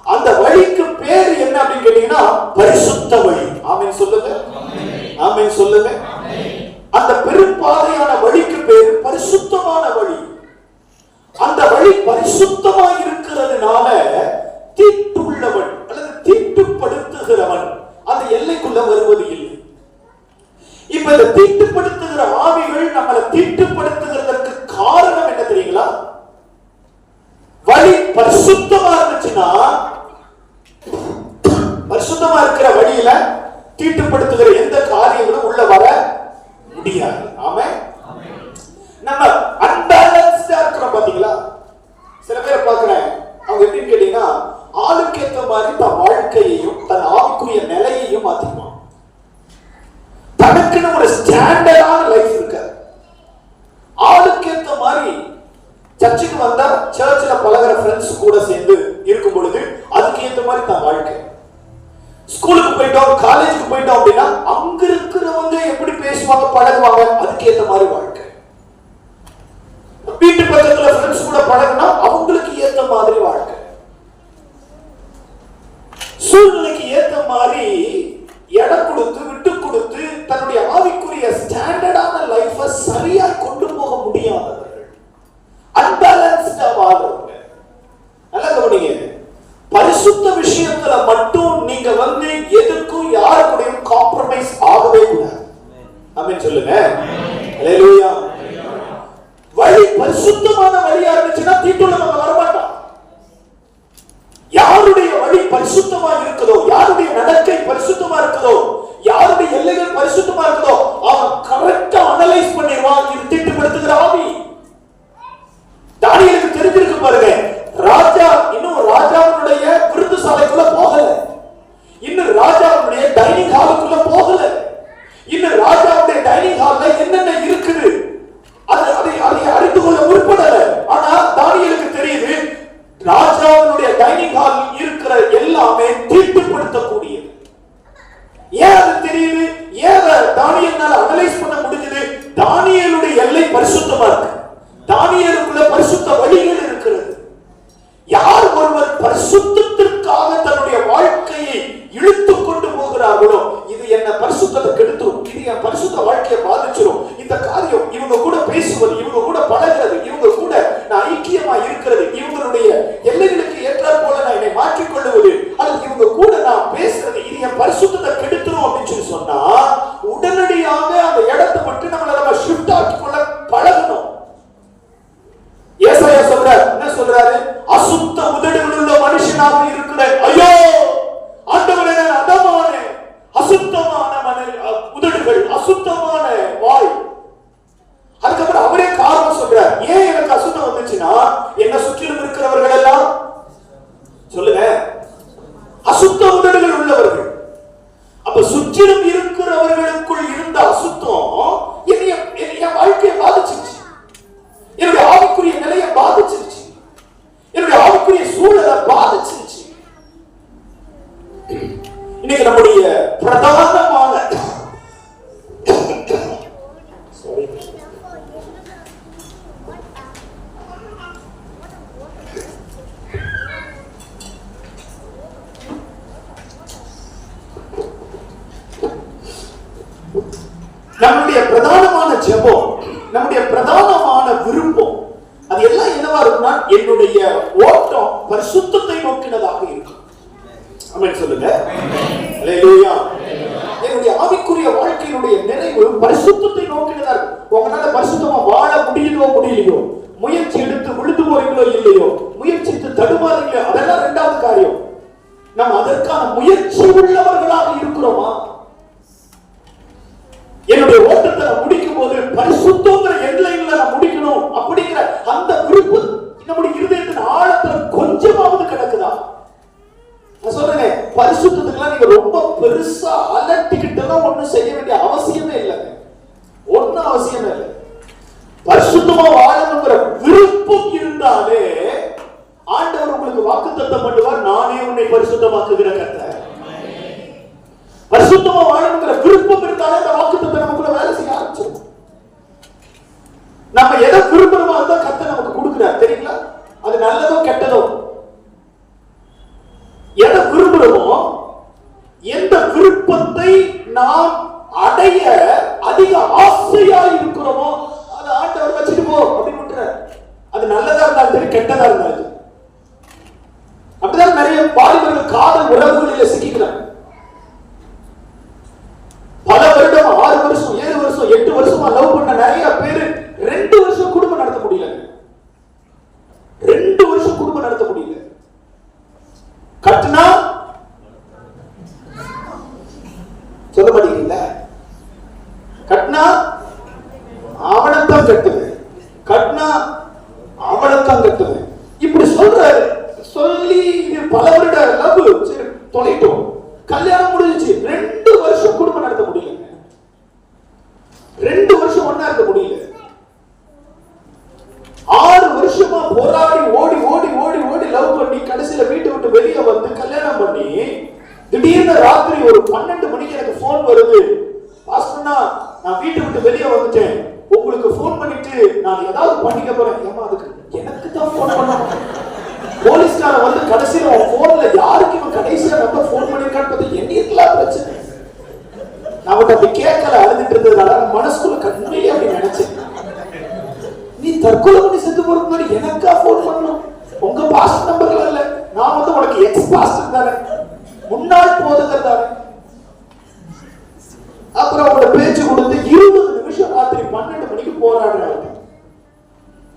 அந்த வழிக்கு பேர் என்ன அப்படின்னு கேட்டீங்கன்னா பரிசுத்த வழி. ஆமென் சொல்லுங்க. ஆமென் சொல்லுங்க. அந்த பெரும்பாதையான வழிக்கு பேர் பரிசுத்தமான வழி. அந்த வழி பரிசுத்தமாக இருக்கிறதுனால தீட்டுள்ளவன் அல்லது தீட்டுப்படுத்துகிறவன் அந்த எல்லைக்குள்ள வருவது இல்லை. இப்ப இந்த தீட்டுப்படுத்துகிற ஆவிகள் நம்மளை தீட்டுப்படுத்துகிறதற்கு காரணம் என்ன தெரியுங்களா? வழி பரிசுத்தமா இருந்துச்சுன்னா, பரிசுத்தமா இருக்கிற வழியில தீட்டுப்படுத்துகிற எந்த காரியங்களும் உள்ள வர முடியாது. ஆமென். நம்ம அன்பேலன்ஸ்டா இருக்கிறோம் பாத்தீங்களா? சில பேர் பாக்குறேன், அவங்க எப்படின்னு கேட்டீங்கன்னா ஆளுக்கு ஏற்ற மாதிரி தன் வாழ்க்கையையும் தன் ஆவிக்குரிய நிலையையும் மாத்திக்குவான். தனக்குன்னு ஒரு ஸ்டாண்டர்டான லைஃப் இருக்காது. ஆளுக்கு ஏற்ற மாதிரி சர்ச்சுக்கு வந்தா சர்ச்சில் பழகிற ஃப்ரெண்ட்ஸ் கூட சேர்ந்து இருக்கும் பொழுது அதுக்கு ஏற்ற மாதிரி தான் வாழ்க்கை. ஸ்கூலுக்கு போயிட்டோம், காலேஜுக்கு போயிட்டோம் அப்படின்னா அங்க இருக்கிறவங்க எப்படி பேசுவாங்க பழகுவாங்க, அதுக்கு ஏற்ற மாதிரி வாழ்க்கை. வீட்டு பக்கத்துல ஃப்ரெண்ட்ஸ் கூட பழகுனா அவங்களுக்கு ஏற்ற மாதிரி வாழ்க்கை. சூழ்நிலைக்கு ஏற்ற மாதிரி இடம் கொடுத்து விட்டு கொடுத்து தன்னுடைய ஆவிக்குரிய ஸ்டாண்டர்டான லைஃப சரியா கொண்டு போக முடியாதவர்கள், அன்பேலன்ஸ்டா வாழ்றவங்க. நல்லா கவனிங்க. பரிசுத்த விஷயத்துல மட்டும் நீங்க எதுக்கும் யாரு கூடயும் காம்ப்ரமைஸ் ஆகவே கூடாது. ஆமென் சொல்லுங்க. ஹல்லேலூயா. வழி பரிசுத்தமான வழியா இருந்துச்சுன்னா தீட்டுள்ளவங்க வரமாட்டான். யாருடைய வழி பரிசுத்தமா இருக்குதோ, யாருடைய நடக்கை பரிசுத்தமா இருக்குதோ, யாருடைய எல்லைகள் பரிசுத்தமா இருக்குதோ அவன் கரெக்டா அனலைஸ் பண்ணிடுவான். இது தீட்டுப்படுத்துகிற ஆவி. தானியேலுக்கு தெரிஞ்சிருக்கு பாருங்க, ராஜா இன்னும் ராஜாவுடைய விருந்து சாலைக்குள்ள போகல, இன்னும் ராஜாவுடைய டைனிங் ஹாலுக்குள்ள போகல, இன்னும் ராஜாவுடைய டைனிங் ஹால்ல என்னென்ன இருக்குது அதை அறிந்து கொள்ள முற்படல. ஆனா தானியேலுக்கு தெரியுது, ராஜாவுடைய டைனிங் ஹால் இருக்கிற எல்லாமே தீட்டுப்படுத்தக்கூடியது. ஏன் அது தெரியுது? ஏன் தானியேலால அனலைஸ் பண்ண முடிஞ்சது? தானியேலுடைய எல்லை பரிசுத்தமா இருக்கு, தானியேலுக்குள்ள பரிசுத்த வழிகள் இருக்கிறது. யார் ஒருவர் பரிசுத்தத்திற்காக தன்னுடைய வாழ்க்கையை இழுத்து கொண்டு போகிறார்களோ, இது என்ன பரிசுத்தத்தை கெடுத்துரும், இது என் பரிசுத்த வாழ்க்கையை பாதிச்சிடும், இந்த காரியம் இவங்க கூட பேசுவது, இவங்க கூட பழகிறது, இவங்க கூட நான் ஐக்கியமா இருக்கிறது, இவங்களுடைய எல்லைகளுக்கு ஏற்றாற் போல நான் என்னை மாற்றிக் கொள்ளுவது, அல்லது இவங்க கூட நான் பேசுறது, இது என் பரிசுத்தத்தை கெடுத்துரும் அப்படின்னு சொல்லி சொன்னா உடனடியாக அந்த இடத்தை மட்டும் நம்ம ஷிஃப்ட் ஆக்கி கொள்ள பழகணும். ஏசாயா சொல்றார், என்ன சொல்றாரு? அசுத்த உதடுகள் உள்ள மனுஷனாக இருக்கிறேன். ஐயோ ஆண்டவரே, நான் அதமான அசுத்தமான உதடுகள், அசுத்தமான வாய். அதுக்கப்புறம் அவரே காரணம் சொல்றார், ஏன் எனக்கு அசுத்தம் வந்துச்சுன்னா என்ன சுற்றிலும் இருக்கிறவர்கள் எல்லாம் சொல்லுங்க அசுத்த உதடுகள் உள்ளவர்கள். அப்ப சுற்றிலும் இருக்கிறவர்களுக்குள் இருந்த அசுத்தம் என் வாழ்க்கையை பாதிச்சிருச்சு, என்னுடைய ஆவிக்குரிய நிலையை பாதிச்சிருச்சு, என்னுடைய ஆவிக்குரிய சூழலை பாதிச்சிருச்சு. இன்னைக்கு நம்முடைய பிரதானமான நம்முடைய பிரதானமான ஜெபம், நம்முடைய பிரதானமான விருப்பம் அது எல்லாம் என்னவா இருக்கும்னா என்னுடைய ஓட்டம் பரிசுத்தத்தை நோக்கினதாக இருக்கும். ஆமென் சொல்லுங்க. அல்லேலூயா. என்னுடைய ஆவிக்குரிய வாழ்க்கையினுடைய நிறைவு பரிசுத்தத்தை நோக்கினதா இருக்கும். உங்களால பரிசுத்தமா வாழ முடியலையோ, முயற்சி எடுத்து விழுந்து போறீங்களோ இல்லையோ, முயற்சித்து தடுமாறீங்களோ, அதெல்லாம் இரண்டாவது காரியம். நாம் அதற்கான முயற்சி உள்ளவர்களாக இருக்கிறோமா? என்னுடைய ஓட்டத்தை நான் முடிக்கும் போது பரிசுத்தங்கிற எல்லையில நான் முடிக்கணும் அப்படிங்கிற அந்த விருப்பம் நம்முடைய இருதயத்தின் ஆழத்துல கொஞ்சமாவது கிடக்குதா? நான் சொல்றேன், பரிசுத்தத்துக்குலாம் நீங்க ரொம்ப பெருசா அலட்டிக்கிட்டு ஒண்ணும் செய்ய வேண்டிய அவசியமே இல்லைங்க. ஒன்னும் அவசியமே இல்லை. பரிசுத்தமா வாழணுங்கிற விருப்பம் இருந்தாலே ஆண்டவர் உங்களுக்கு வாக்குத்தத்தம் பண்ணுவார், நானே உன்னை பரிசுத்தமாக்குகிற கர்த்தர். பரிசுத்தமா வாழணுங்கிற விருப்பம் இருந்தாலே அந்த வாக்குத்தத்தம் நமக்குள்ள வேலை செய்ய ஆரம்பிச்சிடும். நம்ம எதை விரும்புறோமோ அதுதான் கர்த்தர் நமக்கு கொடுக்கிறார். தெரியுங்களா? அது நல்லதோ கெட்டதோ, எதை விரும்புறோமோ, எந்த விருப்பத்தை நாம் அடைய அதிக ஆசையா இருக்கிறோமோ அதை ஆண்டவர் வச்சுட்டு போ அப்படின்னு விட்டுறார். அது நல்லதா இருந்தாலும் சரி, கெட்டதா இருந்தாலும். அப்படிதான் நிறைய வாலிபர்கள் காதல் உறவுகளில் சிக்கிக்கிறாங்க. பல வருடம், 6 வருஷம், 7 வருஷம், 8 வருஷமா லவ் பண்ண நிறைய பேரு 2 வருஷம் குடும்பம் நடத்த முடியல. 2 வருஷம் குடும்பம் நடத்த முடியல. கட்டினா சொல்ல மாட்டீங்களா? கட்டினா அவனைத்தான் கட்டுவேன், கட்டினா அவனைத்தான் கட்டுவேன், இப்படி சொல்றாரு. சொல்லி பல வருட லவ் தொலைட்டோம், கல்யாணம் முடிஞ்சிச்சு. 2 வருஷம் குடும்பம் நடத்த முடியல. 2 வருஷம் ஒண்ணா இருக்க முடியல. 6 வருஷமா போராடி ஓடி ஓடி ஓடி ஓடி லவ் பண்ணி கடைசியில வீட்டை விட்டு வெளியே வந்து கல்யாணம் பண்ணி திடீர்னு ராத்திரி ஒரு 12 மணிக்கு எனக்கு போன் வருது. பாஸ்டர்னா நான் வீட்டை விட்டு வெளியே வந்துட்டேன், உங்களுக்கு போன் பண்ணிட்டு நான் ஏதாவது பண்ணிக்க போறேன். ஏமா அதுக்கு எனக்கு தான் போன் பண்ணணும். போலீஸ்கார வந்து கடைசியில உன் போன்ல யாருக்கு இவன் கடைசியா நம்ம போன் பண்ணிருக்கான்னு பார்த்து என்னையெல்லாம் பிரச்சனை. நான் அப்படி கேட்கல, அழுதுட்டு இருந்ததுனால மனசுக்குள்ள கண்மையே அப்படி நினைச்சேன். நீ தற்கொலை பண்ணி செத்து போறதுக்கு முன்னாடி எனக்கா போன் பண்ணணும்? உங்க பாஸ்ட் நம்பர்ல இல்ல, நான் வந்து உனக்கு எக்ஸ் பாஸ்டர் தானே, முன்னாள் போதுகர் தானே. அப்புறம் அவங்களோட பேச்சு கொடுத்து 20 நிமிஷம் ராத்திரி 12 மணிக்கு போராடுறாங்க.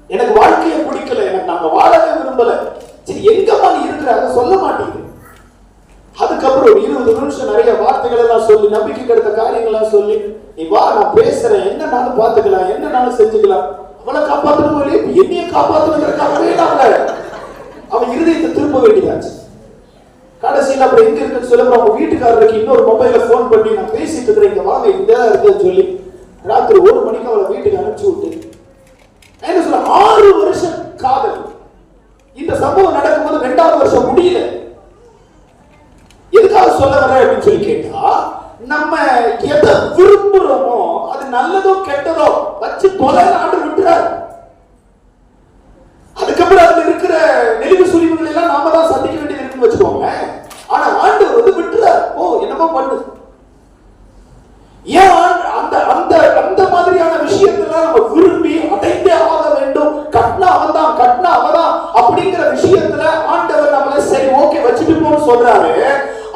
எனக்கு வாழ்க்கையை பிடிக்கல, எனக்கு நாங்க வாழவே விரும்பல. சரி, எங்கம்மா நீ இருக்கிற அதை சொல்ல மாட்டேங்குது. அதுக்கப்புறம் 20 நிமிஷம் நிறைய வார்த்தைகள் எல்லாம் சொல்லி, நம்பிக்கை கிடைத்த காரியங்கள் எல்லாம் சொல்லி, நீ வா நான் பேசுறேன், என்னன்னாலும் பாத்துக்கலாம், என்னன்னாலும் செஞ்சுக்கலாம். அவளை காப்பாற்றணும் இல்லையே, என்னைய காப்பாற்றணுங்கிறதுக்காகவே அவன் இருதயத்தை திரும்ப வேண்டியதாச்சு. கடைசியில் அப்புறம் எங்க இருக்குன்னு சொல்ல அவங்க வீட்டுக்காரருக்கு இன்னொரு மொபைல போன் பண்ணி நான் பேசிட்டு இருக்கிறேன், இங்க வாங்க இங்கதான் இருக்குன்னு சொல்லி ராத்திரி 1 மணிக்கு அவளை வீட்டுக்கு அனுப்பிச்சு விட்டு என்ன சொல்ல 6 வருஷம் காதல். இந்த சம்பவம் நடக்கும்போது 2வது வருஷம் முடியல. எதுக்காக சொல்ல வர அப்படின்னு சொல்லி கேட்டா, நம்ம எதை விரும்புறோமோ அது நல்லதோ கெட்டதோ வச்சு தொலை ஆண்டு விட்டுறாரு. அதுக்கப்புறம் அதுல இருக்கிற நெளிவு சுழிவுகள் எல்லாம் நாம தான் சந்திக்க வேண்டியது இருக்குன்னு வச்சுக்கோங்க. ஆனா ஆண்டவர் வந்து விட்டுறாரு, ஓ என்னமோ பண்ணு. ஏன் அந்த அந்த அந்த மாதிரியான விஷயத்தெல்லாம் நம்ம விரும்பி அடைந்தே ஆக வேண்டும்? கட்டினா அவன்தான், கட்டினா அவதான் அப்படிங்கிற விஷயத்துல ஆண்டவர் நம்மள சரி ஓகே வச்சுட்டு போன்னு சொல்றாரு.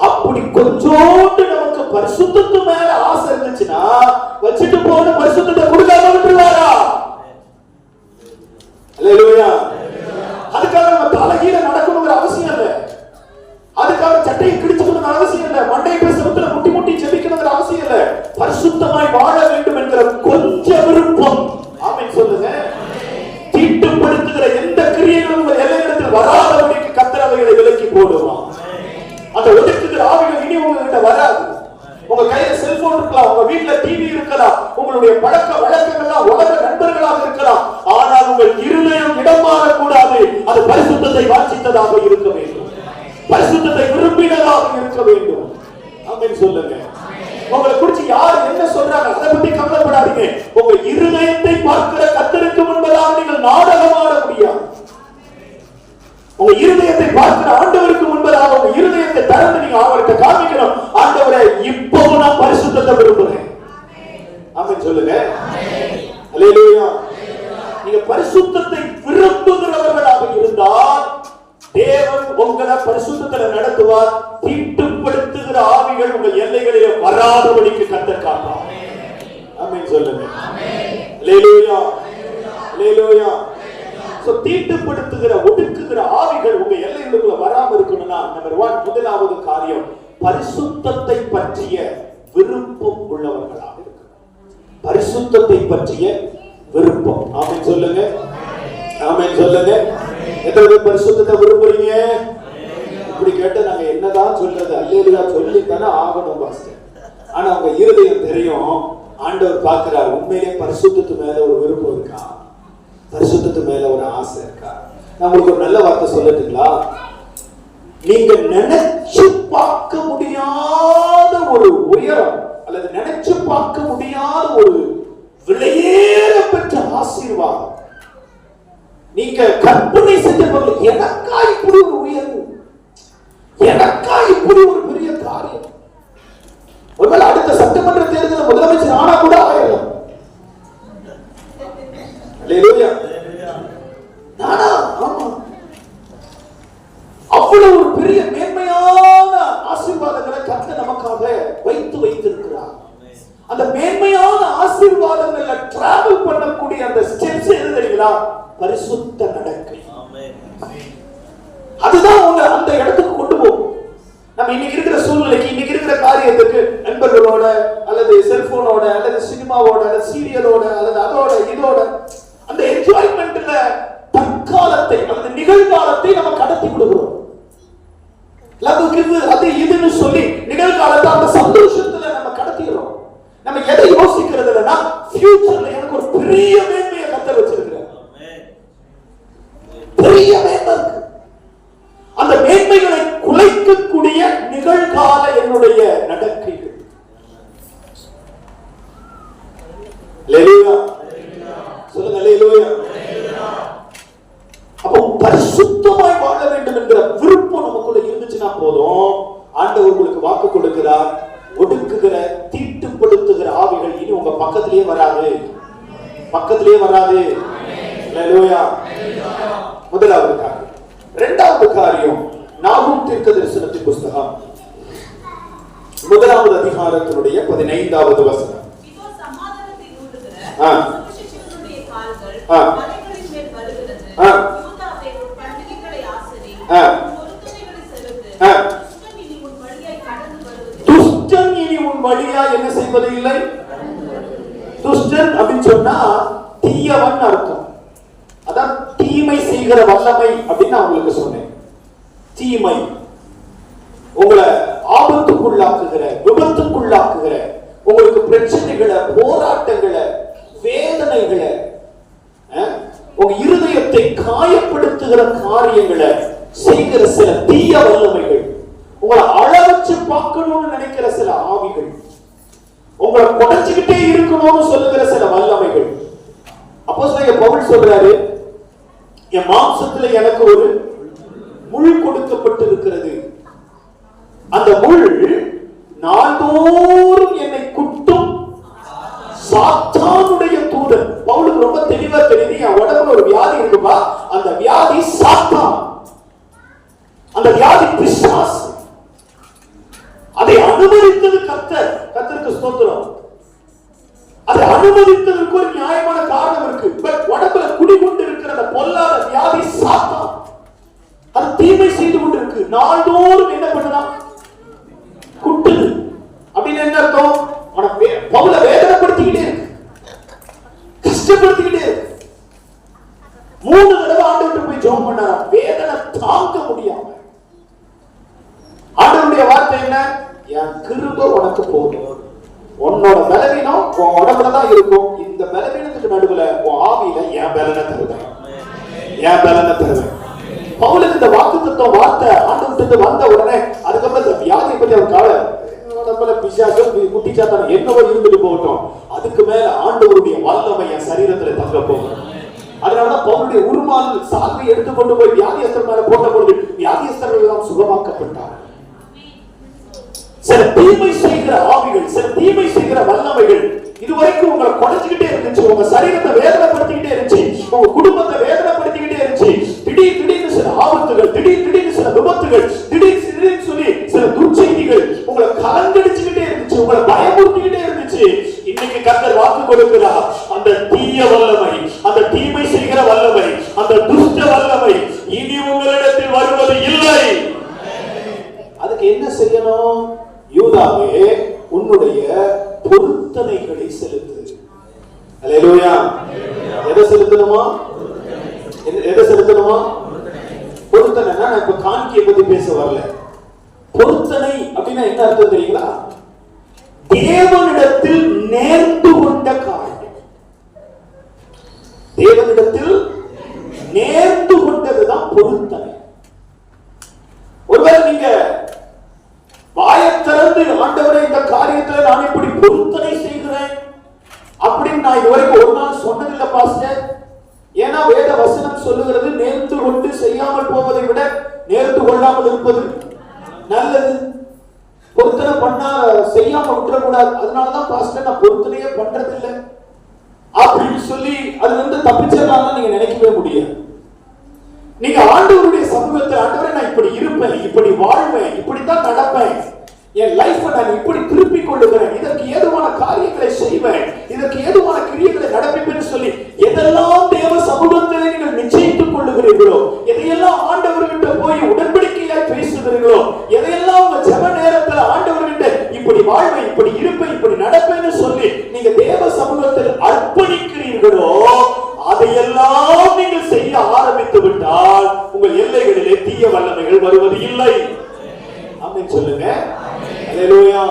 அப்படி கொஞ்சோண்டு நமக்கு பரிசுத்தத்து மேல ஆசை இருந்துச்சுன்னா வச்சுட்டு போன பரிசுத்தத்தை கொடுக்காம விட்டுருவாரா? அல்லேலூயா. அதுக்காக நம்ம தலைகீழ நடக்கணுங்கிற அவசியம் இல்லை. அதுக்காக சட்டையை கிழிச்சுக்கணுங்கிற அவசியம் இல்லை. மண்டையை போய் செவுத்துல முட்டி முட்டி ஜெபிக்கணுங்கிற அவசியம் இல்லை. பரிசுத்தமாய் வாழ வேண்டும் என்கிற கொஞ்ச விருப்பம், ஆமென் சொல்லுங்க. தீட்டுப்படுத்துகிற எந்த கிரியைகளும் உங்கள் எல்லையிடத்தில் வராதபடிக்கு கர்த்தர் அவைகளை விலக்கி போடுவான். அந்த ஒதுக்குகிற ஆவிகள் இனி உங்ககிட்ட வராது. உங்க கையில செல்போன் இருக்கலாம், உங்க வீட்டுல டிவி இருக்கலாம், உங்களுடைய பழக்க வழக்கங்கள்லாம் உலக நண்பர்களாக இருக்கலாம். ஆனால் உங்கள் இருதயம் இடம் மாறக்கூடாது. அது பரிசுத்தத்தை வாஞ்சித்ததாக இருக்க வேண்டும், பரிசுத்தத்தை விரும்பினதாக இருக்க வேண்டும். ஆமென் சொல்லுங்க. உங்களை குறிச்சு யார் என்ன சொல்றாங்க அதை பத்தி கவலைப்படாதீங்க. உங்க இருதயத்தை பார்க்கிற கர்த்தருக்கு முன்பதாக நீங்கள் நாடகம் ஆட முடியாது. உங்க இருதயத்தை பார்க்கிற ஆண்டவருக்கு முன்பதாக உங்க இருதயத்தை திறந்து நீங்க அவர்கிட்ட காமிக்கணும், ஆண்டவரே இப்பவும் நான் பரிசுத்தத்தை விரும்புறேன். ஆமென் சொல்லுங்க. அல்லேலூயா. நீங்க பரிசுத்தத்தை விரும்புகிறவர்களாக இருந்தால் உங்களை பரிசுத்தத்துல நடத்துவார். தீட்டுப்படுத்துகிற ஆவிகள் உங்கள் எல்லைகளிலே வராதபடிக்கு கர்த்தர் காப்பார். ஆமென் சொல்லுங்க. அல்லேலூயா, அல்லேலூயா. சோ தீட்டுப்படுத்துகிற ஒடுக்குகிற ஆவிகள் உங்க எல்லைகளுக்குள்ள வராம இருக்கணும்னா நம்பர் 1 முதலாவது காரியம் பரிசுத்தத்தை பற்றிய விருப்பம் உள்ளவர்களாக இருக்கு. பரிசுத்தத்தை பற்றிய விருப்பம். ஆமென் சொல்லுங்க. ஆமென் சொல்லுங்க. எத்தனை பேர் பரிசுத்தத்தை விரும்புறீங்க? இப்படி கேட்ட நாங்க என்னதான் சொல்றது? அல்லேலூயா சொல்லித்தானே ஆகணும் பாஸ்டர். ஆனா உங்க இருதயம் தெரியும், ஆண்டவர் பார்க்கிறார், உண்மையிலே பரிசுத்தத்து மேல ஒரு விருப்பம் இருக்கா, பரிசுத்தத்து மேல ஒரு ஆசை இருக்கா? நான் உங்களுக்கு ஒரு நல்ல வார்த்தை சொல்லட்டுங்களா? நீங்க நினைச்சு பார்க்க முடியாத ஒரு உயரம் அல்லது நினைச்சு பார்க்க முடியாத ஒரு விலையேற பெற்ற ஆசீர்வாதம் நீங்க கற்பனை செஞ்சவங்க. எனக்கா இப்படி ஒரு உயர்வு, எனக்கா இப்படி ஒரு பெரிய காரியம். ஒருவேளை அடுத்த சட்டமன்ற தேர்தலில் முதலமைச்சர் ஆனா கூட ஆயிரலாம். அல்லேலூயா. நானா? ஆமா. அவ்வளவு ஒரு பெரிய மேன்மையான ஆசீர்வாதங்களை கர்த்தர் நமக்காக வைத்திருக்கிறார். அந்த மேன்மையான ஆசீர்வாதங்கள்ல டிராவல் பண்ணக்கூடிய அந்த ஸ்டெப்ஸ் எது தெரியுங்களா? பரிசுத்த நடக்கை. அதுதான் உங்க அந்த இடத்துக்கு கொண்டு போகும். நம்ம இன்னைக்கு இருக்கிற சூழ்நிலைக்கு, இன்னைக்கு இருக்கிற காரியத்துக்கு நண்பர்களோட அல்லது செல்போனோட அல்லது சினிமாவோட அல்லது சீரியலோட அல்லது அதோட இதோட அந்த என்ஜாய்மெண்ட்ல தற்காலத்தை அல்லது நிகழ்காலத்தை நம்ம கடத்தி விடுகிறோம். அது இதுன்னு சொல்லி நிகழ்காலத்தை அந்த சந்தோஷத்துல நம்ம கடத்திடுறோம். நம்ம எதை யோசிக்கிறது இல்லைன்னா ஃபியூச்சர்ல எனக்கு ஒரு பெரிய மேன்மையை கர்த்தர் வச்சிருக்கிறார். பெரிய மேன்மை இருக்கு. அந்த மேன்மைகளை குலைக்கக்கூடிய நிகழ்கால என்னுடைய நடக்கைகள். அல்லேலூயா சொல்லுங்க. அல்லேலூயா. அப்போ பரிசுத்தமாய் வாழ வேண்டும் என்கிற விருப்பம் நமக்குள்ள இருந்துச்சுன்னா போதும், ஆண்டவர் உங்களுக்கு வாக்கு கொடுக்கிறார். ஒடுக்குகிற தீட்டுப்படுத்துகிற ஆவிகள் இனி உங்க பக்கத்திலேயே வராது, பக்கத்திலேயே வராது. அல்லேலூயா. முதலாவது காரியம். இரண்டாவது காரியம் நாகூம் தீர்க்கதரிசனத்தின் புஸ்தகம் 1வது அதிகாரத்தினுடைய 15வது வசனம். இதோ சமாதானத்தை ஊட்டுகிற சுவிசேஷகனுடைய கால்கள் மலைகளின் மேல் வருகிறது. யூதாவே உன் பண்டிகைகளை ஆசரி, உன் பொருத்தனைகளை செலுத்து. துஷ்டன் இனி உன் வழியாய் கடந்து வருவதில்லை. துஷ்டன் இனி உன் வழியாய் என்ன செய்வது இல்லை? துஷ்டன் அப்படின்னு சொன்னா தீயவன் அர்த்தம். அதான் தீமை செய்கிற வல்லமை அப்படின்னு நான் உங்களுக்கு சொன்னேன். தீமை உங்களை ஆபத்துக்குள்ளாக்குகிற, விபத்துக்குள்ளாக்குகிற, உங்களுக்கு பிரச்சனைகளை, போராட்டங்களை, வேதனைகளை, உங்க இருதயத்தை காயப்படுத்துகிற காரியங்களை செய்கிற சில தீய வல்லமைகள், உங்களை அளவச்சு பார்க்கணும்னு நினைக்கிற சில ஆவிகள், உங்களை குறைஞ்சுக்கிட்டே இருக்கணும்னு சொல்லுகிற சில வல்லமைகள். அப்போஸ்தலன் பவுல் சொல்றாரு, என் மாம்சத்துல எனக்கு ஒரு முள் கொடுக்கப்பட்டிருக்கிறது. அந்த முள் நாள்தோறும் என்னை குட்டும் சாத்தானுடைய தூதன். பவுலுக்கு ரொம்ப தெளிவா தெரியுது, என் உடம்புல ஒரு வியாதி இருக்குப்பா, அந்த வியாதி சாத்தான், அந்த வியாதி பிசாசு. அதை அனுமதித்தது கர்த்தர். கர்த்தருக்கு ஸ்தோத்திரம். அதை அனுமதித்ததற்கு ஒரு நியாயமான காரணம் இருக்கு. பட் உடம்புல குடிகொண்டு இருக்கிற அந்த பொல்லாத வியாதி சாத்தான். அது தீமை செய்து கொண்டு இருக்கு. நாள்தோறும் என்ன பண்ணுதா? குட்டுது. அப்படின்னு என்ன அர்த்தம்? பவுல வேதனைப்படுத்திக்கிட்டே இருக்கு, கஷ்டப்படுத்திக்கிட்டே இருக்கு. 3 தடவை ஆண்டவர்கிட்ட போய் ஜெபம் பண்ணாரா, வேதனை தாங்க முடியாம. ஆண்டவருடைய வார்த்தை என்ன? என் கிருபை உனக்கு போதும். உன்னோட பலவீனம் உன் உடம்புல தான் இருக்கும். இந்த பலவீனத்துக்கு நடுவுல உன் ஆவியில என் பலனை தருவேன், என் பலனை தருவேன். பவுலுக்கு இந்த வாக்குத்தத்தம் வார்த்தை ஆண்டவர்கிட்ட வந்த உடனே அதுக்கப்புறம் இந்த வியாதியை பத்தி அவர் கால உடம்புல பிசாசு குட்டிச்சாத்தான் என்னவோ இருந்துட்டு போகட்டும், அதுக்கு மேல ஆண்டவருடைய வல்லமை என் சரீரத்துல தங்க போகும். அதனாலதான் பவுலுடைய உருமால் சால்வை எடுத்துக்கொண்டு போய் வியாதியஸ்தர் மேல போட்ட பொழுது வியாதியஸ்தர்கள் எல்லாம் சுகமாக்கப்பட்டார். சில தீமை செய்கிற ஆவிகள், சில தீமை செய்கிற வல்லமைகள் இதுவரைக்கும் உங்களை குறைஞ்சிக்கிட்டே இருந்துச்சு, உங்க சரீரத்தை வேதனைப்படுத்திக்கிட்டே இருந்துச்சு, உங்க குடும்பத்தை வேதனைப்படுத்திக்கிட்டே இருந்துச்சு. திடீர்னு சில ஆபத்துகள், திடீர்னு சில விபத்து ஆபத்துகள், திடீர்னு சொல்லி சில துர்ச்செய்திகள் உங்களை கலங்கடிச்சுக்கிட்டே இருந்துச்சு, உங்களை பயமுறுத்திக்கிட்டே இருந்துச்சு. இன்னைக்கு கர்த்தர் வாக்கு கொடுக்கிறார், அந்த தீய வல்லமை, அந்த தீமை செய்கிற வல்லமை, அந்த துஷ்ட வல்லமை இனி உங்களிடத்தில் வருவது இல்லை. அதுக்கு என்ன செய்யணும்? யூதாவே, உன்னுடைய பொருத்தனைகளை செலுத்து. அல்லேலூயா. எதை செலுத்தணுமா? எதை செலுத்தணுமா? பொருத்தனை. நான் இப்ப காணிக்கையை பத்தி பேச வரல. பொருத்தனை அப்படின்னா என்ன அர்த்தம் தெரியுங்களா? தேவனிடத்தில் நேர்ந்து கொண்ட காரியம். தேவனிடத்தில் நேர்ந்து கொண்டதுதான் பொருத்தனை. ஒருவேளை நீங்க வாயை திறந்து, ஆண்டவரே இந்த காரியத்துல நான் இப்படி பொருத்தனை செய்கிறேன் அப்படின்னு நான் இதுவரைக்கும் ஒரு நாள் சொன்னதில்லை பாஸ்டர். ஏன்னா வேத வசனம் சொல்லுகிறது, நேர்ந்து கொண்டு செய்யாமல் போவதை விட நேர்ந்து கொள்ளாமல் இருப்பது நல்லது. பொருத்தனை பண்ணா செய்யாம விட்டுறக்கூடாது. அதனாலதான் பாஸ்டர் நான் பொருத்தனையே பண்றதில்லை அப்படின்னு சொல்லி அதுல இருந்து தப்பிச்சிடலாம் நீங்க நினைக்கவே முடியாது. நீங்க ஆண்டவருடைய சமூகத்தில், ஆண்டவரே நான் இப்படி இருப்பேன், இப்படி வாழ்வேன், இப்படித்தான் நடப்பேன், என் லைஃப் நான் இப்படி திருப்பிக் கொள்ளுகிறேன், இதற்கு ஏதுவான காரியங்களை செய்வேன், இதற்கு ஏதுவான கிரியைகளை நடப்பிப்பேன் சொல்லி எதெல்லாம் தேவ சமூகத்தில் நீங்கள் நிச்சயித்துக் கொள்ளுகிறீர்களோ, எதையெல்லாம் ஆண்டவர்கிட்ட போய் உடன்படிக்கையாய் பேசுகிறீர்களோ, எதையெல்லாம் உங்க ஜெப நேரத்தில் ஆண்டவர்கிட்ட இப்படி வாழ்வேன், இப்படி இருப்பேன், இப்படி நடப்பேன்னு சொல்லி நீங்க தேவ சமூகத்தில் அர்ப்பணிக்கிறீர்களோ, அதையெல்லாம் நீங்கள் செய்ய ஆரம்பித்து விட்டால் உங்கள் எல்லைகளிலே தீய வல்லமைகள் வருவது இல்லை. ஆமென் சொல்லுங்க. அல்லேலூயா.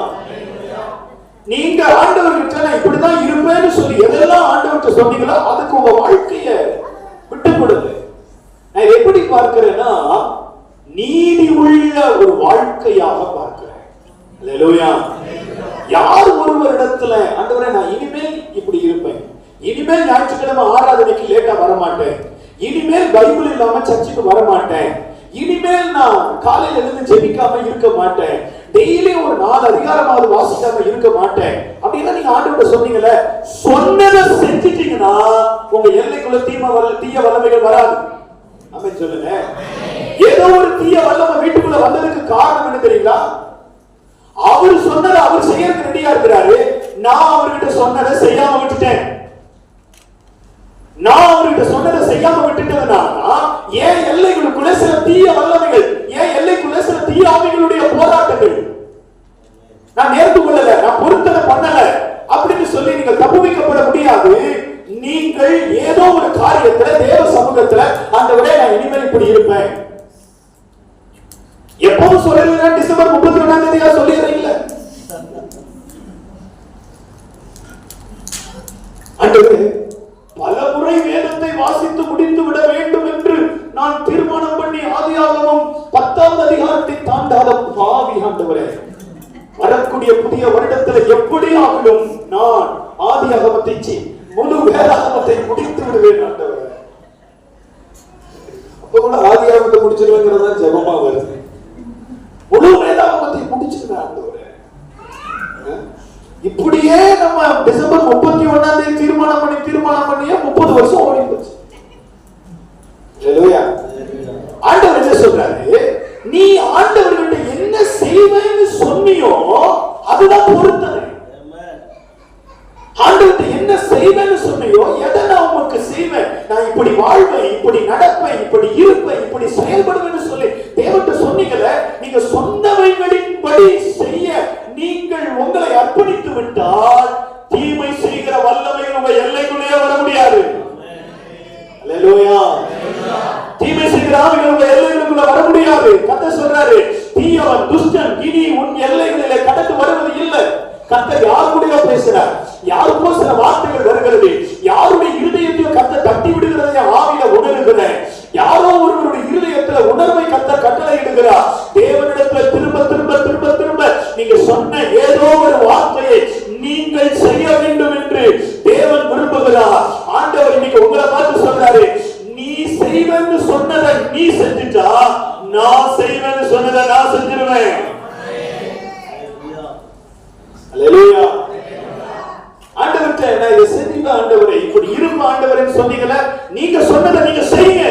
நீங்க ஆண்டவர்கிட்ட நான் இப்படிதான் இருப்பேன்னு சொல்லி எதெல்லாம் ஆண்டவர்கிட்ட சொன்னீங்களோ அதுக்கு உங்க வாழ்க்கைய விட்டு கொடுங்க. நான் எப்படி பார்க்கிறேன்னா, நீதி உள்ள ஒரு வாழ்க்கையாக பார்க்கிறேன். அல்லேலூயா. யார் ஒருவரிடத்துல ஆண்டவரே நான் இனிமேல் இப்படி இருப்பேன், இனிமேல் ஞாயிற்றுக்கிழமை ஆராதனைக்கு லேட்டா வரமாட்டேன், இனிமேல் பைபிள் இல்லாம சர்ச்சுக்கு வரமாட்டேன், இனிமேல் நான் காலையில இருந்து ஜெபிக்காம இருக்க மாட்டேன், டெய்லி ஒரு 4 அதிகாரமாவது வாசிக்காம இருக்க மாட்டேன் அப்படின்னா நீங்க ஆண்டவர்கிட்ட சொன்னீங்கல்ல, சொன்னதை செஞ்சிட்டீங்கன்னா உங்க எல்லைக்குள்ள தீய வல்லமைகள் வராது. ஆமென் சொல்லுங்க. ஏதோ ஒரு தீய வல்லமை வீட்டுக்குள்ள வந்ததுக்கு காரணம் என்ன தெரியுங்களா? அவர் சொன்னதை அவர் செய்யறதுக்கு ரெடியா இருக்கிறாரு, நான் அவர்கிட்ட சொன்னதை செய்யாம விட்டுட்டேன். நான் அவர்கிட்ட சொன்னதை செய்யாம விட்டுட்டதுனால ஏன் எல்லைகளுக்குள்ள சில தீய வல்லமைகள், ஏன் எல்லைக்குள்ள சில தீய ஆவிகளுடைய போராட்டங்கள், நான் நேர்ந்து கொள்ளல, நான் பொருத்தனை பண்ணல அப்படின்னு சொல்லி நீங்கள் தப்புவிக்கப்பட முடியாது. நீங்கள் ஏதோ ஒரு காரியத்துல தேவ சமூகத்துல ஆண்டவரே நான் இனிமேல் இப்படி இருப்பேன். எப்பவும் சொல்லல, டிசம்பர் 31ஆம் தேதியா சொல்லிடுறீங்களா? ஆண்டவரே பல முறை வேதத்தை வாசித்து முடித்து விட வேண்டும் என்று நான் தீர்மானம் பண்ணி ஆதியாகமம் 10ஆம் அதிகாரத்தை தாண்டாத பாவி ஆண்டவரே, வரக்கூடிய புதிய வருடத்தில் எப்படி ஆகிலும் நான் ஆதியாகமத்தை முழு வேதாகமத்தை முடித்து விடுவேன் ஆண்டவரே. அப்ப கூட ஆதியாகமத்தை முடிச்சிருவேங்கிறதா ஜெபமா வருது. முழு வேதாகமத்தை முடிச்சிருவேன் ஆண்டவரே. இப்படியே நம்ம டிசம்பர் 31ஆம் தேதி தீர்மானம் பண்ணியே 30 வருஷம் ஓடி போச்சு. அல்லேலூயா. ஆண்டவர் என்ன சொல்றாரு? நீ ஆண்டவர்கிட்ட என்ன செய்வேன்னு சொன்னியோ அதுதான் பொருத்தனை. ஆண்டவர்கிட்ட என்ன செய்வேன்னு சொன்னியோ, எதை நான் உனக்கு செய்வேன், நான் இப்படி வாழ்வேன், இப்படி நடப்பேன், இப்படி இருப்பேன், இப்படி செயல்படுவேன்னு சொல்லி தேவன்கிட்ட சொன்னீங்கல்ல, நீங்க சொன்னவைகளின்படி செய்ய நீங்கள் உங்களை அர்ப்பணித்து விட்டால் தீமை செய்கிற வல்லமைகள் உங்க எல்லைக்குள்ளே வர முடியாது. அல்லேலூயா. தீமை செய்கிற ஆவிகள் உங்க எல்லைகளுக்குள்ள வர முடியாது. கர்த்தர் சொல்றாரு, தீயவன் துஷ்டன் இனி உன் எல்லைகளிலே கடந்து வருவது இல்லை. கர்த்தர் யார் கூடயோ பேசுறார், யாருக்கோ சில வார்த்தைகள் வருகிறது, யாருடைய இருதயத்தையும் கர்த்தர் தட்டி விடுகிறதை ஆவியில உணர்கிறேன். யாரோ ஒருவருடைய இருதயத்துல உணர்வை கர்த்தர் கட்டளை இடுகிறார். தேவனிடத்துல திரும்ப திரும்ப திரும்ப திரும்ப நீங்க சொன்ன ஏதோ ஒரு வார்த்தையை நீங்கள் செய்ய வேண்டும் என்று தேவன் விரும்புகிறார். ஆண்டவர் இன்னைக்கு உங்களை பார்த்து சொல்றாரு, நீ செய்வேன்னு சொன்னதை நீ செஞ்சுட்டா நான் செய்வேன்னு சொன்னதை நான் செஞ்சிருவேன். அல்லேலூயா. ஆண்டவரே நான் இதை செஞ்சீங்க ஆண்டவரே, இப்படி இருப்ப ஆண்டவரே சொன்னீங்கல, நீங்க சொன்னதை நீங்க செய்யுங்க.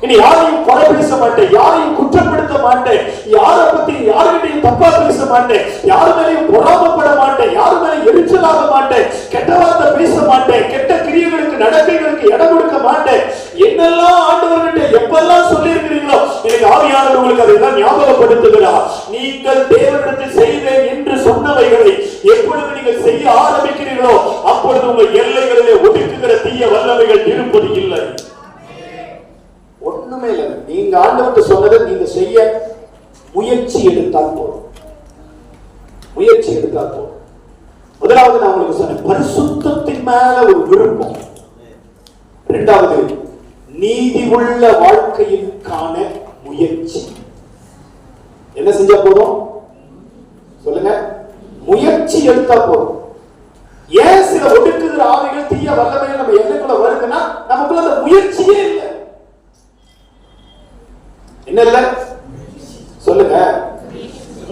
இனி யாரையும் குறை பேச மாட்டேன், யாரையும் குற்றப்படுத்த மாட்டேன், யாரை பத்தி யாருகிட்டையும் தப்பா பேச மாட்டேன், யாரு மேலையும் பொறாமப்பட மாட்டேன், யாரு மேலையும் எரிச்சலாக மாட்டேன், கெட்ட வார்த்தை பேச மாட்டேன், கெட்ட கிரியைகளுக்கு நடக்கைகளுக்கு இடம் கொடுக்க மாட்டேன். என்னெல்லாம் ஆண்டவர்கிட்ட எப்பெல்லாம் சொல்லி இருக்கிறீங்களோ எனக்கு ஆவியானவர் உங்களுக்கு அதையெல்லாம் ஞாபகப்படுத்துகிறார். நீங்கள் தேவனிடத்தில் செய்வேன் என்று சொன்னவைகளை எப்பொழுது நீங்கள் செய்ய ஆரம்பிக்கிறீர்களோ அப்பொழுது உங்கள் எல்லைகளிலே ஒடுக்குகிற தீய வல்லமைகள் இருப்பது இல்லை. ஒண்ணுமே இல்லை. நீங்க ஆண்டவர்கிட்ட சொன்னதை நீங்க செய்ய முயற்சி எடுத்தால் போதும். முயற்சி எடுத்தால் போதும். முதலாவது நான் உங்களுக்கு சொன்னேன், பரிசுத்தத்தின் மேல ஒரு விருப்பம். இரண்டாவது, நீதி உள்ள வாழ்க்கையிற்கான முயற்சி. என்ன செஞ்சா போதும் சொல்லுங்க? முயற்சி எடுத்தா போதும். ஏன் சில ஒடுக்குகிற ஆவிகள் தீய வல்லமைகள் நம்ம எல்லைக்குள்ள வருதுன்னா நமக்குள்ள அந்த முயற்சியே இல்லை. என்ன இல்ல சொல்லுங்க?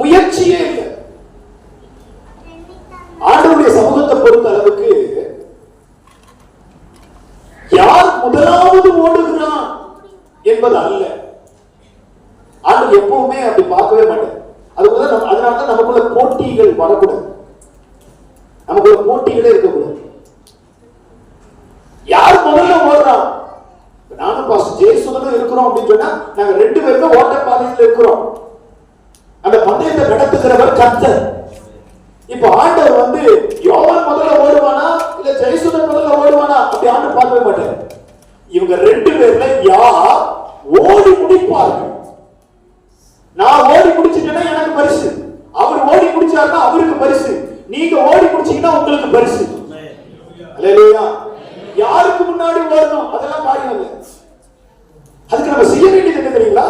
முயற்சியே இல்லை. ஆண்டவருடைய சமூகத்தை பொறுத்த அளவுக்கு யார் முதலாவது ஓடுகிறான் என்பது அல்ல. ஆண்டவர் எப்பவுமே அப்படி பார்க்கவே மாட்டார். அதனாலதான் நமக்குள்ள போட்டிகள் வரக்கூடாது, நமக்குள்ள போட்டிகளே இருக்கக்கூடாது. யார் முதல்ல ஓடுறான்? நானும் பாஸ்டர் ஜெயசுதனும் இருக்கிறோம் அப்படின்னு சொன்னா நாங்க ரெண்டு பேருமே ஓட்ட பாதையில் இருக்கிறோம். அந்த பந்தயத்தை நடத்துகிறவர் கர்த்தர். இப்ப ஆண்டவர் வந்து யோவான் முதல்ல ஓடுவானா இல்ல ஜெயசுதன் முதல்ல ஓடுவானா அப்படி ஆண்டவர் பார்க்கவே மாட்டார். இவங்க ரெண்டு பேர்ல யார் ஓடி முடிப்பார்கள். நான் ஓடி முடிச்சிட்டேன்னா எனக்கு பரிசு, அவர் ஓடி முடிச்சாருன்னா அவருக்கு பரிசு, நீங்க ஓடி முடிச்சீங்கன்னா உங்களுக்கு பரிசு. அல்லேலூயா. யாருக்கு முன்னாடி ஓடணும் அதெல்லாம் காரியம் இல்லை. அதுக்கு நம்ம செய்ய வேண்டியது என்ன தெரியுங்களா?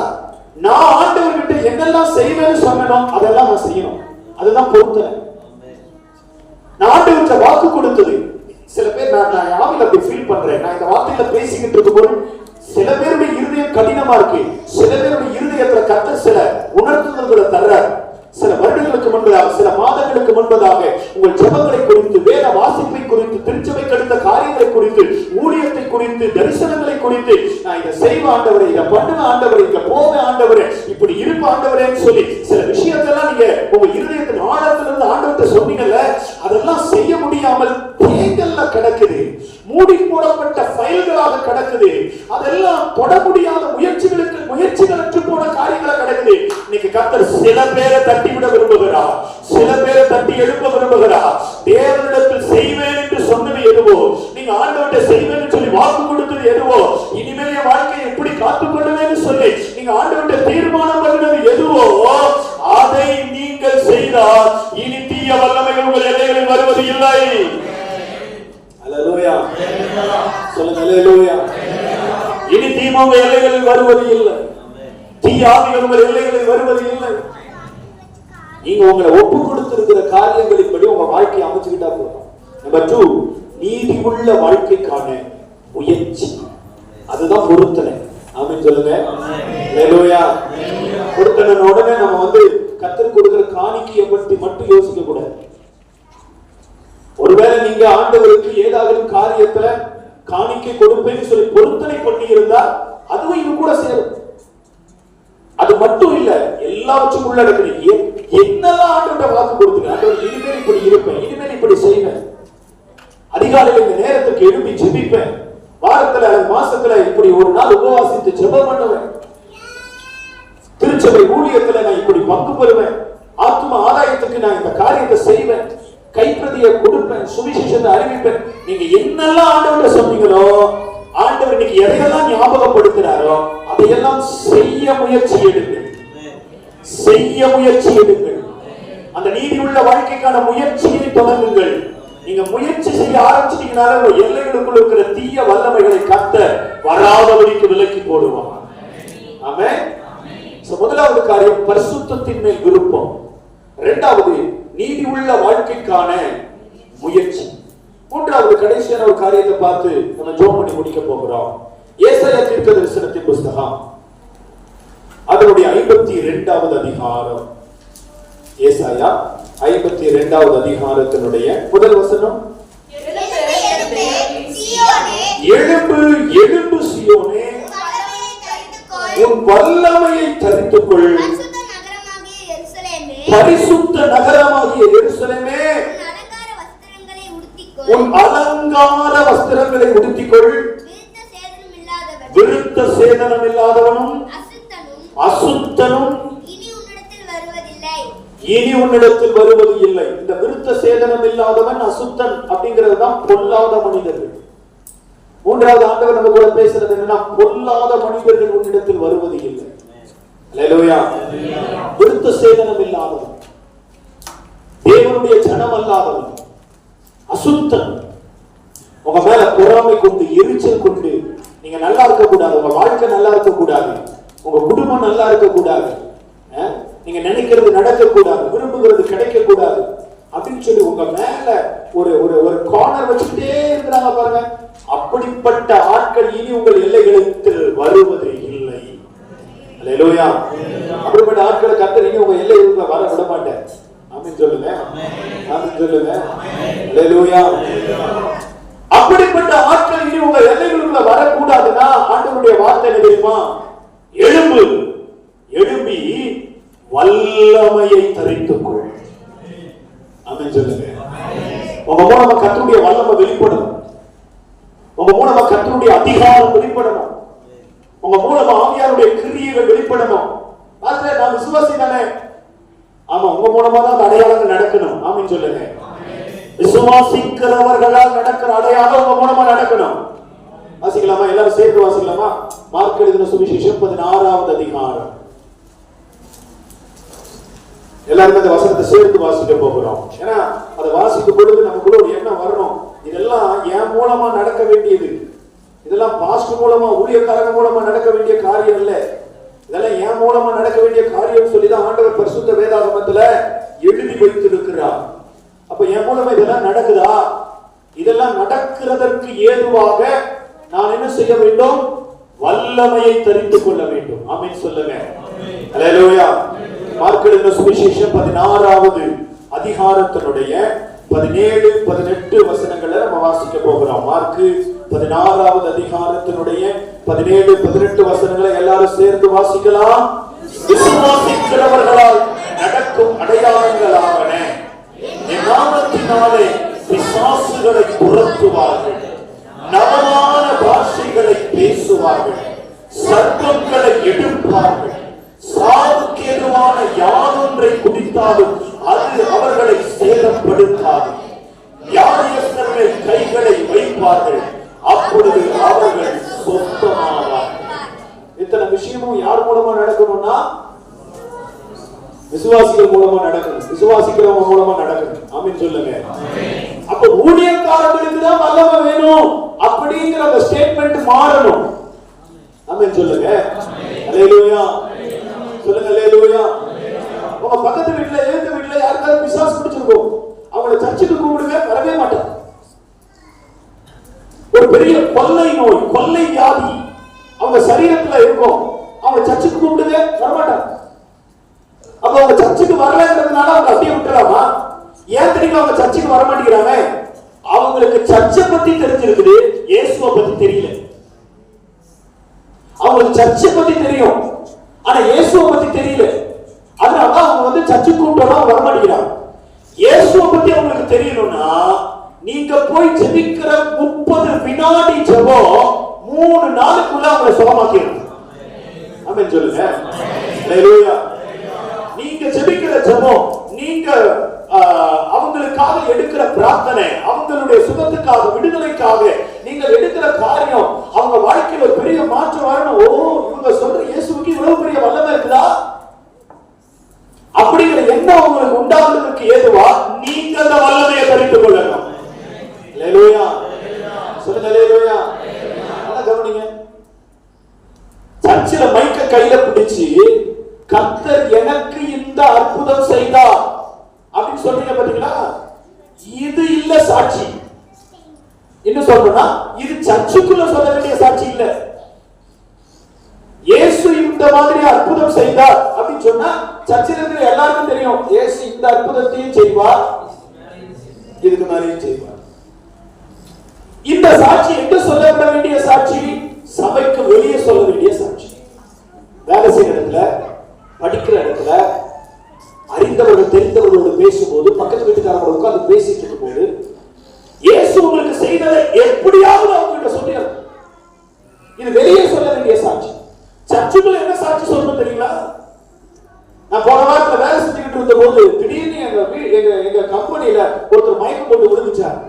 நான் ஆண்டவர்கிட்ட என்னெல்லாம் செய்வேன்னு சொன்னனோ அதெல்லாம் நான் செய்யணும். அதுதான் பொறுத்தனை. நான் ஆண்டவர்கிட்ட வாக்கு கொடுத்தது. சில பேர் நான் யாவில் அப்படி ஃபீல் பண்றேன். நான் இந்த வார்த்தையில பேசிக்கிட்டு இருக்கும்போது சில பேருடைய இருதயம் கடினமா இருக்கு. சில பேருடைய இருதயத்துல கர்த்தர் சில உணர்த்துதல்களை தர்ற. சில வருடங்களுக்கு முன்பதாக, சில மாதங்களுக்கு முன்பதாக உங்கள் ஜெபங்களை குறித்து, வேத வாசிப்பை குறித்து, திருச்சபைக்கு அடுத்த காரியங்களை குறித்து, ஊழியத்தை குறித்து, தரிசனங்களை குறித்து, நான் இதை செய்வ ஆண்டவரே, இதை பண்ணுவ ஆண்டவரே, இங்க போவ ஆண்டவரே, இப்படி இருப்ப ஆண்டவரேன்னு சொல்லி சில விஷயத்தெல்லாம் நீங்க உங்க இருதயத்தின் ஆழத்திலிருந்து ஆண்டவர்கிட்ட சொன்னீங்கல்ல, அதெல்லாம் செய்ய முடியாமல் தேங்கல்ல கிடக்குது, மூடி போடப்பட்ட ஃபைல்களாக கிடக்குது. அதெல்லாம் தொட முடியாத முயற்சிகளற்று போன காரியங்களா கிடக்குது. இன்னைக்கு கர்த்தர் சில பேரை தட்டி விட விரும்புகிறார், சில பேரை தட்டி எழுப்ப விரும்புகிறார். தேவனிடத்தில் செய்வேன் என்று சொன்னது எதுவோ, நீங்க ஆண்டவர்கிட்ட செய்வேன்னு சொல்லி வாக்கு கொடுத்தது எதுவோ, இனிமேல் என் வாழ்க்கையை எப்படி காத்துக்கொள்வேன்னு சொல்லி நீங்க ஆண்டவர்கிட்ட தீர்மானம் பண்ணினது எதுவோ, அதை நீங்கள் செய்தால் இனி தீய வல்லமைகள் உங்கள் எல்லைகளில் வருவது இல்லை. அல்லேலூயா. சொல்லுங்க அல்லேலூயா. இனி தீமை உங்கள் எல்லைகளில் வருவது இல்லை, தீய ஆவிகள் உங்கள் எல்லைகளில் வருவது இல்லை. நீங்க உங்களை ஒப்பு கொடுத்திருக்கிற காரியங்களின்படி உங்க வாழ்க்கையை அமைச்சுக்கிட்டா போதும். நம்பர் 2, நீதி உள்ள வாழ்க்கைக்கான முயற்சி. அதுதான் பொருத்தனை. ஆமென் சொல்லுங்க. அல்லேலூயா. பொருத்தனை உடனே நம்ம வந்து கர்த்தர் கொடுக்கிற காணிக்கையை பற்றி மட்டும் யோசிக்க கூடாது. ஒருவேளை நீங்க ஆண்டவருக்கு ஏதாவது காரியத்துல காணிக்கை கொடுப்பேன்னு சொல்லி பொருத்தனை பண்ணி இருந்தா அதுவும் இது கூட சேரும். அது மட்டும் இல்ல, எல்லாவற்றும் உள்ளடக்குது. என்னெல்லாம் ஆண்டவர்கிட்ட வாக்கு கொடுத்துங்க, ஆண்டவர் இனிமேல் இப்படி இருப்பேன், இனிமேல் இப்படி செய்வேன், அதிகாலையில் இந்த நேரத்துக்கு எழுப்பி ஜெபிப்பேன், வாரத்துல மாசத்துல இப்படி ஒரு நாள் உபவாசித்து ஜெபம் பண்ணுவேன், திருச்சபை ஊழியத்துல நான் இப்படி பங்கு பெறுவேன், ஆத்ம ஆதாயத்துக்கு நான் இந்த காரியத்தை செய்வேன், கைப்பிரதியை கொடுப்பேன், சுவிசேஷத்தை அறிவிப்பேன். நீங்க என்னெல்லாம் ஆண்டவர்கிட்ட சொன்னீங்களோ, ஆண்டவர் இன்னைக்கு எதையெல்லாம் ஞாபகப்படுத்துறாரோ அதையெல்லாம் செய்ய முயற்சி எடுங்கள், செய்ய முயற்சி எடுங்கள். அந்த நீதி உள்ள வாழ்க்கைக்கான முயற்சியை தொடங்குங்கள். நீங்க முயற்சி செய்ய ஆரம்பிச்சிட்டீங்கனால உங்க எல்லைகளுக்குள் இருக்கிற தீய வல்லமைகளை கர்த்தர் வராதபடிக்கு விலக்கி போடுவார். ஆமென். முதலாவது காரியம் பரிசுத்தத்தின் மேல் விருப்பம். இரண்டாவது நீதி உள்ள வாழ்க்கைக்கான முயற்சி. மூன்றாவது கடைசியான ஒரு காரியத்தை பார்த்து நம்ம ஜெபம் பண்ணி முடிக்க போகிறோம். ஏசாயா தீர்க்கதரிசனத்தின் புத்தகம் அதனுடைய 52வது அதிகாரம். ஏசாயா 52வது அதிகாரத்தினுடைய முதல் வசனம், எழும்பு எழும்பு சீயோனே, உன் வல்லமையை தரித்துக்கொள். பரிசுத்த நகரமாகிய எருசலேமே, உன் அலங்கார வஸ்திரங்களை உடுத்திக்கொள். விருத்த சேதனம் இல்லாதவனும் அசுத்தனும் இனி உன்னிடத்தில் வருவது இல்லை. இந்த விருத்த சேதனம் இல்லாதவன் அசுத்தன் அப்படிங்கிறது தான் பொல்லாத மனிதர்கள். மூன்றாவது ஆண்டவர் நம்ம கூட பேசுறது என்னன்னா, பொல்லாத மனிதர்கள் உன்னிடத்தில் வருவது இல்லை. அல்லேலூயா. விருத்த சேதனம் இல்லாதவன், தேவனுடைய ஜனம் அல்லாதவன், அசுத்தன், உங்க மேல பொறாமை கொண்டு எரிச்சல் கொண்டு நீங்க நல்லா இருக்க கூடாது, உங்க வாழ்க்கை நல்லா இருக்க கூடாது, உங்க குடும்பம் நல்லா இருக்க கூடாது, நீங்க நினைக்கிறது நடக்க கூடாது, விரும்புகிறது கிடைக்க கூடாது அப்படின்னு சொல்லி உங்க மேல ஒரு ஒரு ஒரு கார்னர் வச்சுக்கிட்டே இருக்கிறாங்க பாருங்க. அப்படிப்பட்ட ஆட்கள் இனி உங்கள் எல்லைகளுக்கு வருவது இல்லை. அல்லேலூயா. அப்படிப்பட்ட ஆட்களை கர்த்தர் இனி உங்க எல்லைகளுக்கு வர விட மாட்டார். ஆமென் சொல்லுங்க. ஆமென் சொல்லுங்க. அல்லேலூயா. அப்படிப்பட்ட ஆட்கள் இனி உங்க எல்லைகளுக்குள்ள வரக்கூடாதுன்னா ஆண்டவருடைய வார்த்தை என்ன தெரியுமா? எழும்பு, எழும்பி வல்லமையை தரித்துக்கொள். ஆமென் சொல்லுங்க. உங்க மூலமா கர்த்தருடைய வல்லமை வெளிப்படணும். உங்க மூலமா கர்த்தருடைய அதிகாரம் வெளிப்படணும். உங்க மூலமா ஆவியாருடைய கிரியைகள் வெளிப்படணும். பாஸ்டர், நான் விசுவாசி தானே. ஆமா, உங்க மூலமா தான் அந்த அடையாளங்கள் நடக்கணும். ஆமென் சொல்லுங்க. விசுவாசிக்கிறவர்களால் நடக்கிற அடையாளம் உங்க மூலமா நடக்கணும். வாசிக்கலாமா? எல்லாரும் சேர்ந்து வாசிக்கலாமா? மார்க் எழுதின சுவிசேஷம் 16வது அதிகாரம். எல்லாரும் அந்த வசனத்தை சேர்த்து வாசிக்க போகிறோம். ஏன்னா அதை வாசிக்கும் பொழுது நமக்குள்ள ஒரு எண்ணம் வரணும், இதெல்லாம் என் மூலமா நடக்க வேண்டியது, இதெல்லாம் பாஸ்டர் மூலமா ஊழியக்காரங்க மூலமா நடக்க வேண்டிய காரியம் இல்ல, இதெல்லாம் என் மூலமா நடக்க வேண்டிய காரியம் சொல்லிதான் ஆண்டவர் பரிசுத்த வேதாகமத்துல எழுதி வைத்திருக்கிறார். அப்ப என் மூலமா இதெல்லாம் நடக்குதா? இதெல்லாம் நடக்கிறதற்கு ஏதுவாக நான் என்ன செய்ய வேண்டும்? வல்லமையை தெரிந்துக் கொள்ள வேண்டும். ஆமென் சொல்லுங்க. அல்லேலூயா. மார்க் எழுதின சுவிசேஷம் 16வது அதிகாரத்தினுடைய 17, 18 வசனங்களை நம்ம வாசிக்க போகிறோம். மார்க் 16வது அதிகாரத்தினுடைய 17, 18 வசனங்களை எல்லாரும் சேர்ந்து வாசிக்கலாம். விசுவாசிக்கிறவர்களால் நடக்கும் அடையாளங்களாவன, என் நாமத்தினாலே பிசாசுகளை துரத்துவார்கள், நவமான பாஷைகளை பேசுவார்கள், சர்ப்பங்களை எடுப்பார்கள், சாவுக்கு ஏதுவான யாதொன்றை குடித்தாலும் அது அவர்களை சேதப்படுத்தாது, வியாதியஸ்தர் மேல் கைகளை வைப்பார்கள், அப்பொழுது அவர்கள் சொந்தமாவார்கள். இத்தனை விஷயமும் யார் மூலமா நடக்கணும்னா விசுவாசிகள் மூலமா நடக்கணும். விசுவாசிக்கிறவங்க மூலமா நடக்கணும். ஆமென் சொல்லுங்க. அப்ப ஊழியக்காரர்களுக்கு தான் வல்லமை வேணும் அப்படிங்கிற அந்த ஸ்டேட்மெண்ட் மாறணும். ஆமென் சொல்லுங்க. அல்லேலூயா சொல்லுங்க. அல்லேலூயா. உங்க பக்கத்து வீட்டுல ஏத்த வீட்டுல யாருக்காவது பிசாசு பிடிச்சிருக்கும், அவங்களை சர்ச்சுக்கு கூப்பிடுங்க, வரவே மாட்டாங்க. ஒரு பெரிய கொள்ளை நோய், கொள்ளை வியாதி அவங்க சரீரத்துல இருக்கும், அவங்க சர்ச்சுக்கு கூப்பிடுங்க, வரமாட்டாங்க. அப்ப அவங்க சர்ச்சுக்கு வரலங்கிறதுனால அவங்க அப்படியே விட்டுறாமா? ஏன் தெரியுமா அவங்க சர்ச்சுக்கு வர மாட்டேங்கிறாங்க? அவங்களுக்கு சர்ச்சை பத்தி தெரிஞ்சிருக்குது, இயேசுவை பத்தி தெரியல. அவங்களுக்கு சர்ச்சை பத்தி தெரியும், ஆனா இயேசுவை பத்தி தெரியல. அதனாலதான் அவங்க சர்ச்சுக்கு கூப்பிட்டோம்னா வர மாட்டேங்கிறாங்க. இயேசுவை பத்தி அவங்களுக்கு தெரியணும்னா நீங்க போய் ஜெபிக்கிற 30 வினாடி ஜெபம் 3 நாளுக்குள்ள அவங்களை சுகமாக்கிடணும். ஆமென் சொல்லுங்க. அல்லேலூயா. நீங்க ஜெபிக்கிற ஜெபம், நீங்க அவங்களுக்காக எடுக்கிற பிரார்த்தனை, அவங்களுடைய சுகத்துக்காக, விடுதலைக்காக நீங்க எடுக்கிற காரியம், அவங்க வாழ்க்கையில ஒரு பெரிய மாற்றம் வரணும். ஓ, இவங்க சொல்ற இயேசுவுக்கு இவ்வளவு பெரிய வல்லமை இருக்குதா அப்படிங்கிற எண்ணம் அவங்களுக்கு உண்டாகுறதுக்கு ஏதுவா நீங்க அந்த வல்லமையை தெரிந்துக் கொள்ளணும். அல்லேலூயா சொல்லுங்க. அல்லேலூயா. நல்லா கவனிங்க. சர்ச்சில மைக்க கையில பிடிச்சு கர்த்தர் எனக்கு இந்த அற்புதம் செய்தார் அப்படின்னு சொல்றீங்க பாத்தீங்களா? இது இல்ல சாட்சி. என்ன சொல்றேன்னா, இது சர்ச்சுக்குள்ள சொல்ல வேண்டிய சாட்சி இல்ல. இயேசு இந்த மாதிரி அற்புதம் செய்தார் அப்படின்னு சொன்னா சர்ச்சில் இருக்கிற எல்லாருக்கும் தெரியும், இயேசு இந்த அற்புதத்தையும் செய்வார், இதுக்கு மேலேயும் செய்வார். இந்த சாட்சி எங்க சொல்லப்பட வேண்டிய சாட்சி? சபைக்கு வெளியே சொல்ல வேண்டிய சாட்சி. வேலை செய்யற இடத்துல, படிக்கிற இடத்துல, அறிந்தவர்கள் தெரிந்தவர்களோடு பேசும்போது, பக்கத்து வீட்டுக்காரங்களோட உட்கார்ந்து பேசிட்டு இருக்கும் போது இயேசு உங்களுக்கு செய்ததை எப்படியாவது அவங்ககிட்ட சொல்லிடுறது. இது வெளியே சொல்ல வேண்டிய சாட்சி. சர்ச்சுக்குள்ள என்ன சாட்சி சொல்லணும் தெரியுங்களா? நான் போன வாரத்துல வேலை செஞ்சுக்கிட்டு இருந்த போது திடீர்னு எங்க கம்பெனியில ஒருத்தர் மயக்கம் போட்டு விழுந்துச்சார்.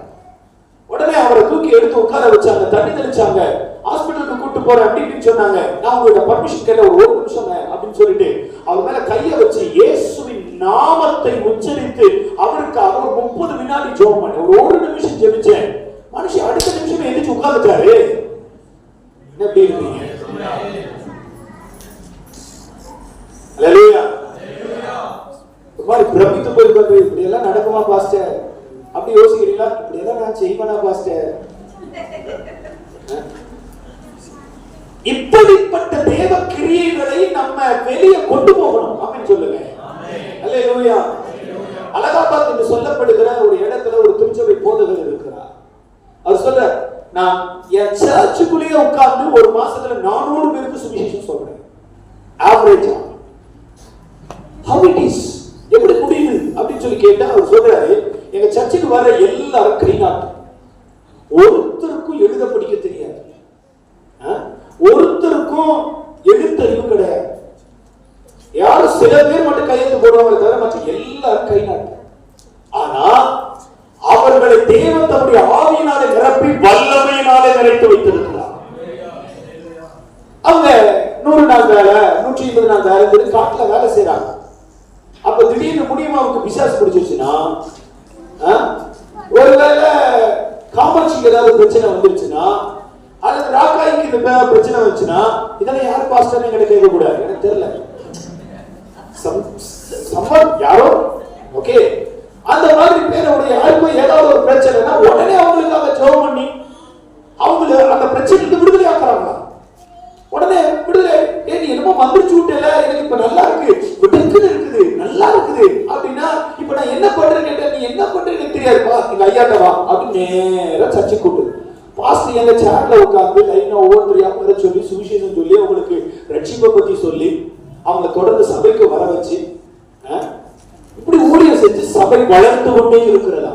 உடனே அவரை தூக்கி எடுத்து உட்கார வச்சாங்க, தண்ணி தெளிச்சாங்க, ஹாஸ்பிட்டலுக்கு கூட்டு போறேன் அப்படின்னு சொன்னாங்க. நான் உங்களோட பர்மிஷன் கேட்ட ஒரு நிமிஷம் அப்படின்னு சொல்லிட்டு அவர் மேல கைய வச்சு இயேசுவின் நாமத்தை உச்சரித்து அவருக்காக ஒரு 30 வினாடி ஜெபம் பண்ணேன். ஒரு நிமிஷம் ஜெபிச்சேன். மனுஷன் அடுத்த நிமிஷமே எந்திரிச்சு உட்கார்ந்துட்டாரு. எப்படி இருக்கீங்க? அல்லேலூயா. பிரமித்து போயிருக்காரு. இப்படி எல்லாம் நடக்குமா பாஸ்டர் அப்படி யோசிக்கிறீங்களா? இப்படி எல்லாம் நான் செய்வேனா பாஸ்டர்? இப்படிப்பட்ட தேவ கிரியைகளை நம்ம வெளியே கொண்டு போகணும். ஆமென் சொல்லுங்க. அல்லேலூயா. அலகாபாத் என்று சொல்லப்படுகிற ஒரு இடத்துல ஒரு திருச்சபை போதகர் இருக்கிறார். அவர் சொல்ற, நான் என் சர்ச்சுக்குள்ளேயே உட்கார்ந்து ஒரு மாசத்துல 400 பேருக்கு சுவிசேஷம் சொல்றேன். ஆவரேஜா how it is, எப்படி முடியுது அப்படின்னு சொல்லி கேட்டா அவர் சொல்றாரு, எங்க சர்ச்சுக்கு வர எல்லாரும் கை நாட்டு, ஒருத்தருக்கும் எழுத படிக்க தெரியாது, ஒருத்தருக்கும் எழுத்தறிவு கிடையாது. யாரும் சில பேர் மட்டும் கையெழுத்து போடுவாங்க தவிர மற்ற எல்லாரும் கை நாட்டு. ஆனா அவர்களை தேவன் தம்முடைய ஆவியினாலே நிரப்பி வல்லமையினாலே நிறைத்து வைத்திருக்கிறார். அவங்க 100 நாள் வேலை, 120 நாள் வேலை காட்டுல வேலை செய்யறாங்க. அப்ப திடீர்னு முடியுமாவுக்கு பிசாசு பிடிச்சிருச்சுன்னா, ஒருவேளை காமாட்சிக்கு ஏதாவது பிரச்சனை வந்துருச்சுன்னா, அல்லது ராக்காய்க்கு இந்த பிரச்சனை வந்துச்சுன்னா, இதெல்லாம் யார் பாஸ்டர் எங்களை கேட்க கூடாது, எனக்கு தெரியல, யாரோ ஓகே அந்த மாதிரி பேருடைய யாருக்கும் ஏதாவது ஒரு பிரச்சனைனா உடனே அவங்களுக்காக ஜெபம் பண்ணி அவங்களை அந்த பிரச்சனைக்கு விடுதலை ஆக்குறாங்க. உடனே விடுதலை, நீ என்னமோ மந்திரிச்சு விட்டல, எனக்கு இப்ப நல்லா இருக்கு, விட்டுக்குன்னு இருக்குது, நல்லா இருக்குது அப்படின்னா, இப்ப நான் என்ன பண்றேன்னு கேட்டா, நீ என்ன பண்றேன்னு எனக்கு தெரியாதுப்பா, எங்க ஐயாட்ட வா அப்படின்னு நேரா சர்ச்சை கூட்டு பாஸ்டர் எங்க சேர்ல உட்கார்ந்து லைனா ஒவ்வொருத்தரையா வர சொல்லி சுவிசேஷம் சொல்லி அவங்களுக்கு ரட்சிப்பை பத்தி சொல்லி அவங்களை தொடர்ந்து சபைக்கு வர வச்சு இப்படி ஊழியம் செஞ்சு சபை வளர்ந்து கொண்டே இருக்கிறதா.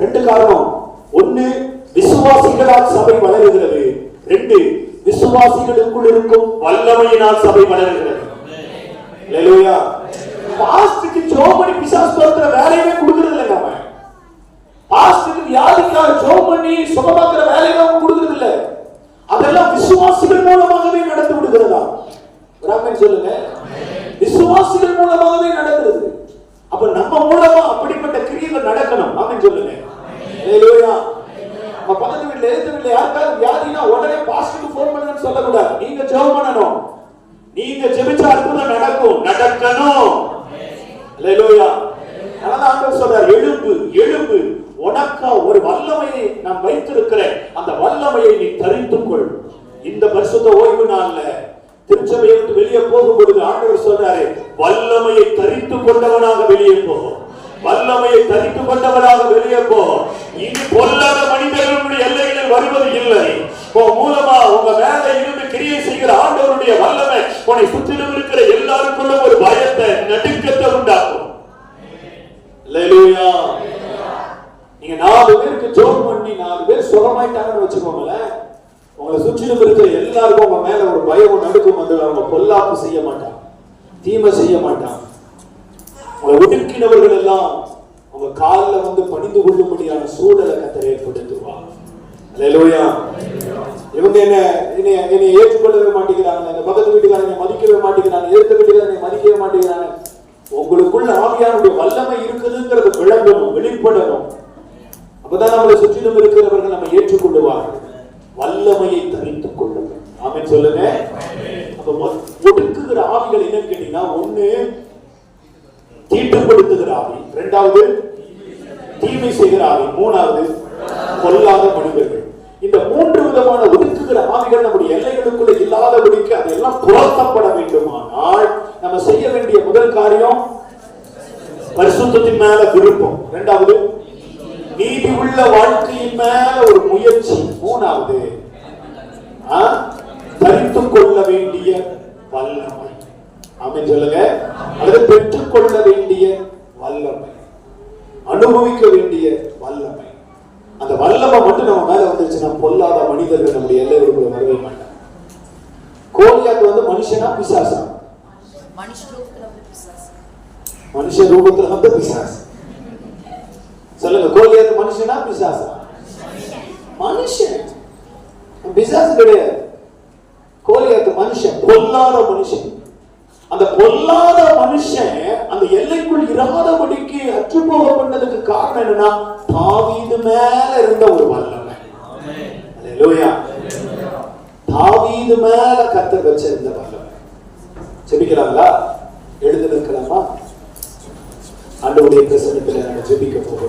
2 காரணம். 1, விசுவாசிகளால் சபை வளருகிறது. 2, விசுவாசிகளுக்குள் இருக்கும் வல்லமையினால் சபை வளருகிறது. அல்லேலூயா. பாஸ்டருக்கு ஜெபம் பண்ணி பிசாசு துரத்துற வேலையே கொடுக்கிறது இல்ல. நாம பாஸ்டருக்கு வியாதிக்காக ஜெபம் பண்ணி சுகமாக்குற வேலையை நாம கொடுக்கிறது இல்ல. அதெல்லாம் விசுவாசிகள் மூலமாகவே நடந்து விடுகிறதா. ஆமென் சொல்லுங்க. விசுவாசிகள் மூலமாகவே நடக்கிறது. அப்ப நம்ம மூலமா அப்படிப்பட்ட கிரியைகள் நடக்கணும். ஆமென் சொல்லுங்க. அல்லேலூயா. நம்ம பக்கத்து வீட்ல எழுத்து வீட்ல யாருக்காவது வியாதினா உடனே பாஸ்டருக்கு ஃபோன் பண்ணுங்கன்னு சொல்லக்கூடாது. நீங்க ஜெபம் பண்ணணும். நீங்க ஜெபிச்சா அற்புதம் நடக்கும், நடக்கணும். அல்லேலூயா. அதான் ஆண்டவர் சொல்றார், எழும்பு எழும்பு, உனக்கு ஒரு வல்லமையை நான் வைத்திருக்கிறேன், அந்த வல்லமையை நீ தரித்துக் கொள். இந்த பரிசுத்த ஓய்வு நாள்ல திருச்சபையை விட்டு வெளியே போகும் பொழுது ஆண்டவர் சொல்றாரு, வல்லமையை தரித்து கொண்டவனாக வெளியே போகும், வல்லமையை தரித்து கொண்டவனாக வெளியே போகும். இனி பொல்லாத மனிதர்களுடைய எல்லைகளில் வருவது இல்லை. மூலமா உங்க மேல இருந்து கிரியை செய்கிற ஆண்டவருடைய வல்லமை உன்னை சுற்றிலும் இருக்கிற எல்லாருக்குள்ள ஒரு பயத்தை, நடுக்கத்தை உண்டாக்கும். அல்லேலூயா. நீங்க 4 பேருக்கு ஜெபம் பண்ணி 4 பேர் சுகமாயிட்டாங்கன்னு வச்சுக்கோங்களேன், உங்களை சுற்றிலும் இருக்கிற எல்லாருக்கும் உங்க மேல ஒரு பயம் நடுக்கம் வந்து அவங்க பொல்லாப்பு செய்ய மாட்டாங்க, தீமை செய்ய மாட்டாங்க. உங்களை ஒடுக்கினவர்கள் எல்லாம் உங்க காலில் வந்து பணிந்து கொள்ளும்படியான சூழலை கர்த்தர் ஏற்படுத்துவார். அல்லேலூயா. இவங்க என்னை ஏற்றுக்கொள்ளவே மாட்டேங்கிறாங்க, இந்த பக்கத்து வீட்டுக்காரங்க மதிக்கவே மாட்டேங்கிறாங்க, எதிர்த்த வீட்டுக்காரங்க மதிக்கவே மாட்டேங்கிறாங்க. உங்களுக்குள்ள ஆவியானுடைய வல்லமை இருக்குதுங்கிறது விளங்கணும், வெளிப்படணும். அப்பதான் நம்மளை சுற்றிலும் இருக்கிறவர்கள் நம்ம ஏற்றுக்கொள்ளுவார்கள். வல்லமையை தரித்துக் கொள்ளுங்கள். ஆமென் சொல்லுங்க. அப்ப ஒடுக்குகிற ஆவிகள் என்னன்னு கேட்டீங்கன்னா, 1 தீட்டுப்படுத்துகிற ஆவி, 2வது தீமை செய்கிற ஆவி, 3வது கொல்லாத மனிதர்கள். இந்த 3 விதமான ஒடுக்குகிற ஆவிகள் நம்முடைய எல்லைகளுக்குள்ள இல்லாதபடிக்கு அதெல்லாம் புறத்தப்பட வேண்டுமானால் நம்ம செய்ய வேண்டிய முதல் காரியம் பரிசுத்தத்தின் மேல விருப்பம், 2வது நீதி உள்ள வாழ்க்கையின் மேல ஒரு முயற்சி, 3வது தரித்துக் கொள்ள வேண்டிய வல்லமை. ஆமென் சொல்லுங்க. அல்லது பெற்றுக்கொள்ள வேண்டிய வல்லமை, அனுபவிக்க வேண்டிய வல்லமை. அந்த வல்லமை மட்டும் நம்ம மேல வந்துருச்சுன்னா பொல்லாத மனிதர்கள் நம்முடைய எல்லைகளுக்குள்ள வரவே மாட்டாங்க. கோலியாத் வந்து மனுஷனா பிசாசா? மனுஷ ரூபத்துல வந்து பிசாசு. சொல்லுங்க, கோலியாத் மனுஷனா பிசாசா? மனுஷன். பிசாசு கிடையாது. கோலியாத் மனுஷன், பொல்லாத மனுஷன். அந்த பொல்லாத மனுஷன் அந்த எல்லைக்குள் இராதபடிக்கு அற்றுப்போக பண்ணதுக்கு காரணம் என்னன்னா, தாவீது மேல இருந்த ஒரு வல்லமை. அல்லேலூயா. தாவீது மேல கர்த்தர் வச்சிருந்த வல்லமை. ஜெபிக்கலாங்களா? எழுந்து நிற்கலாமா? ஆண்டவருடைய பிரசன்னத்தில் நாங்கள் ஜெபிக்க போகிறோம்.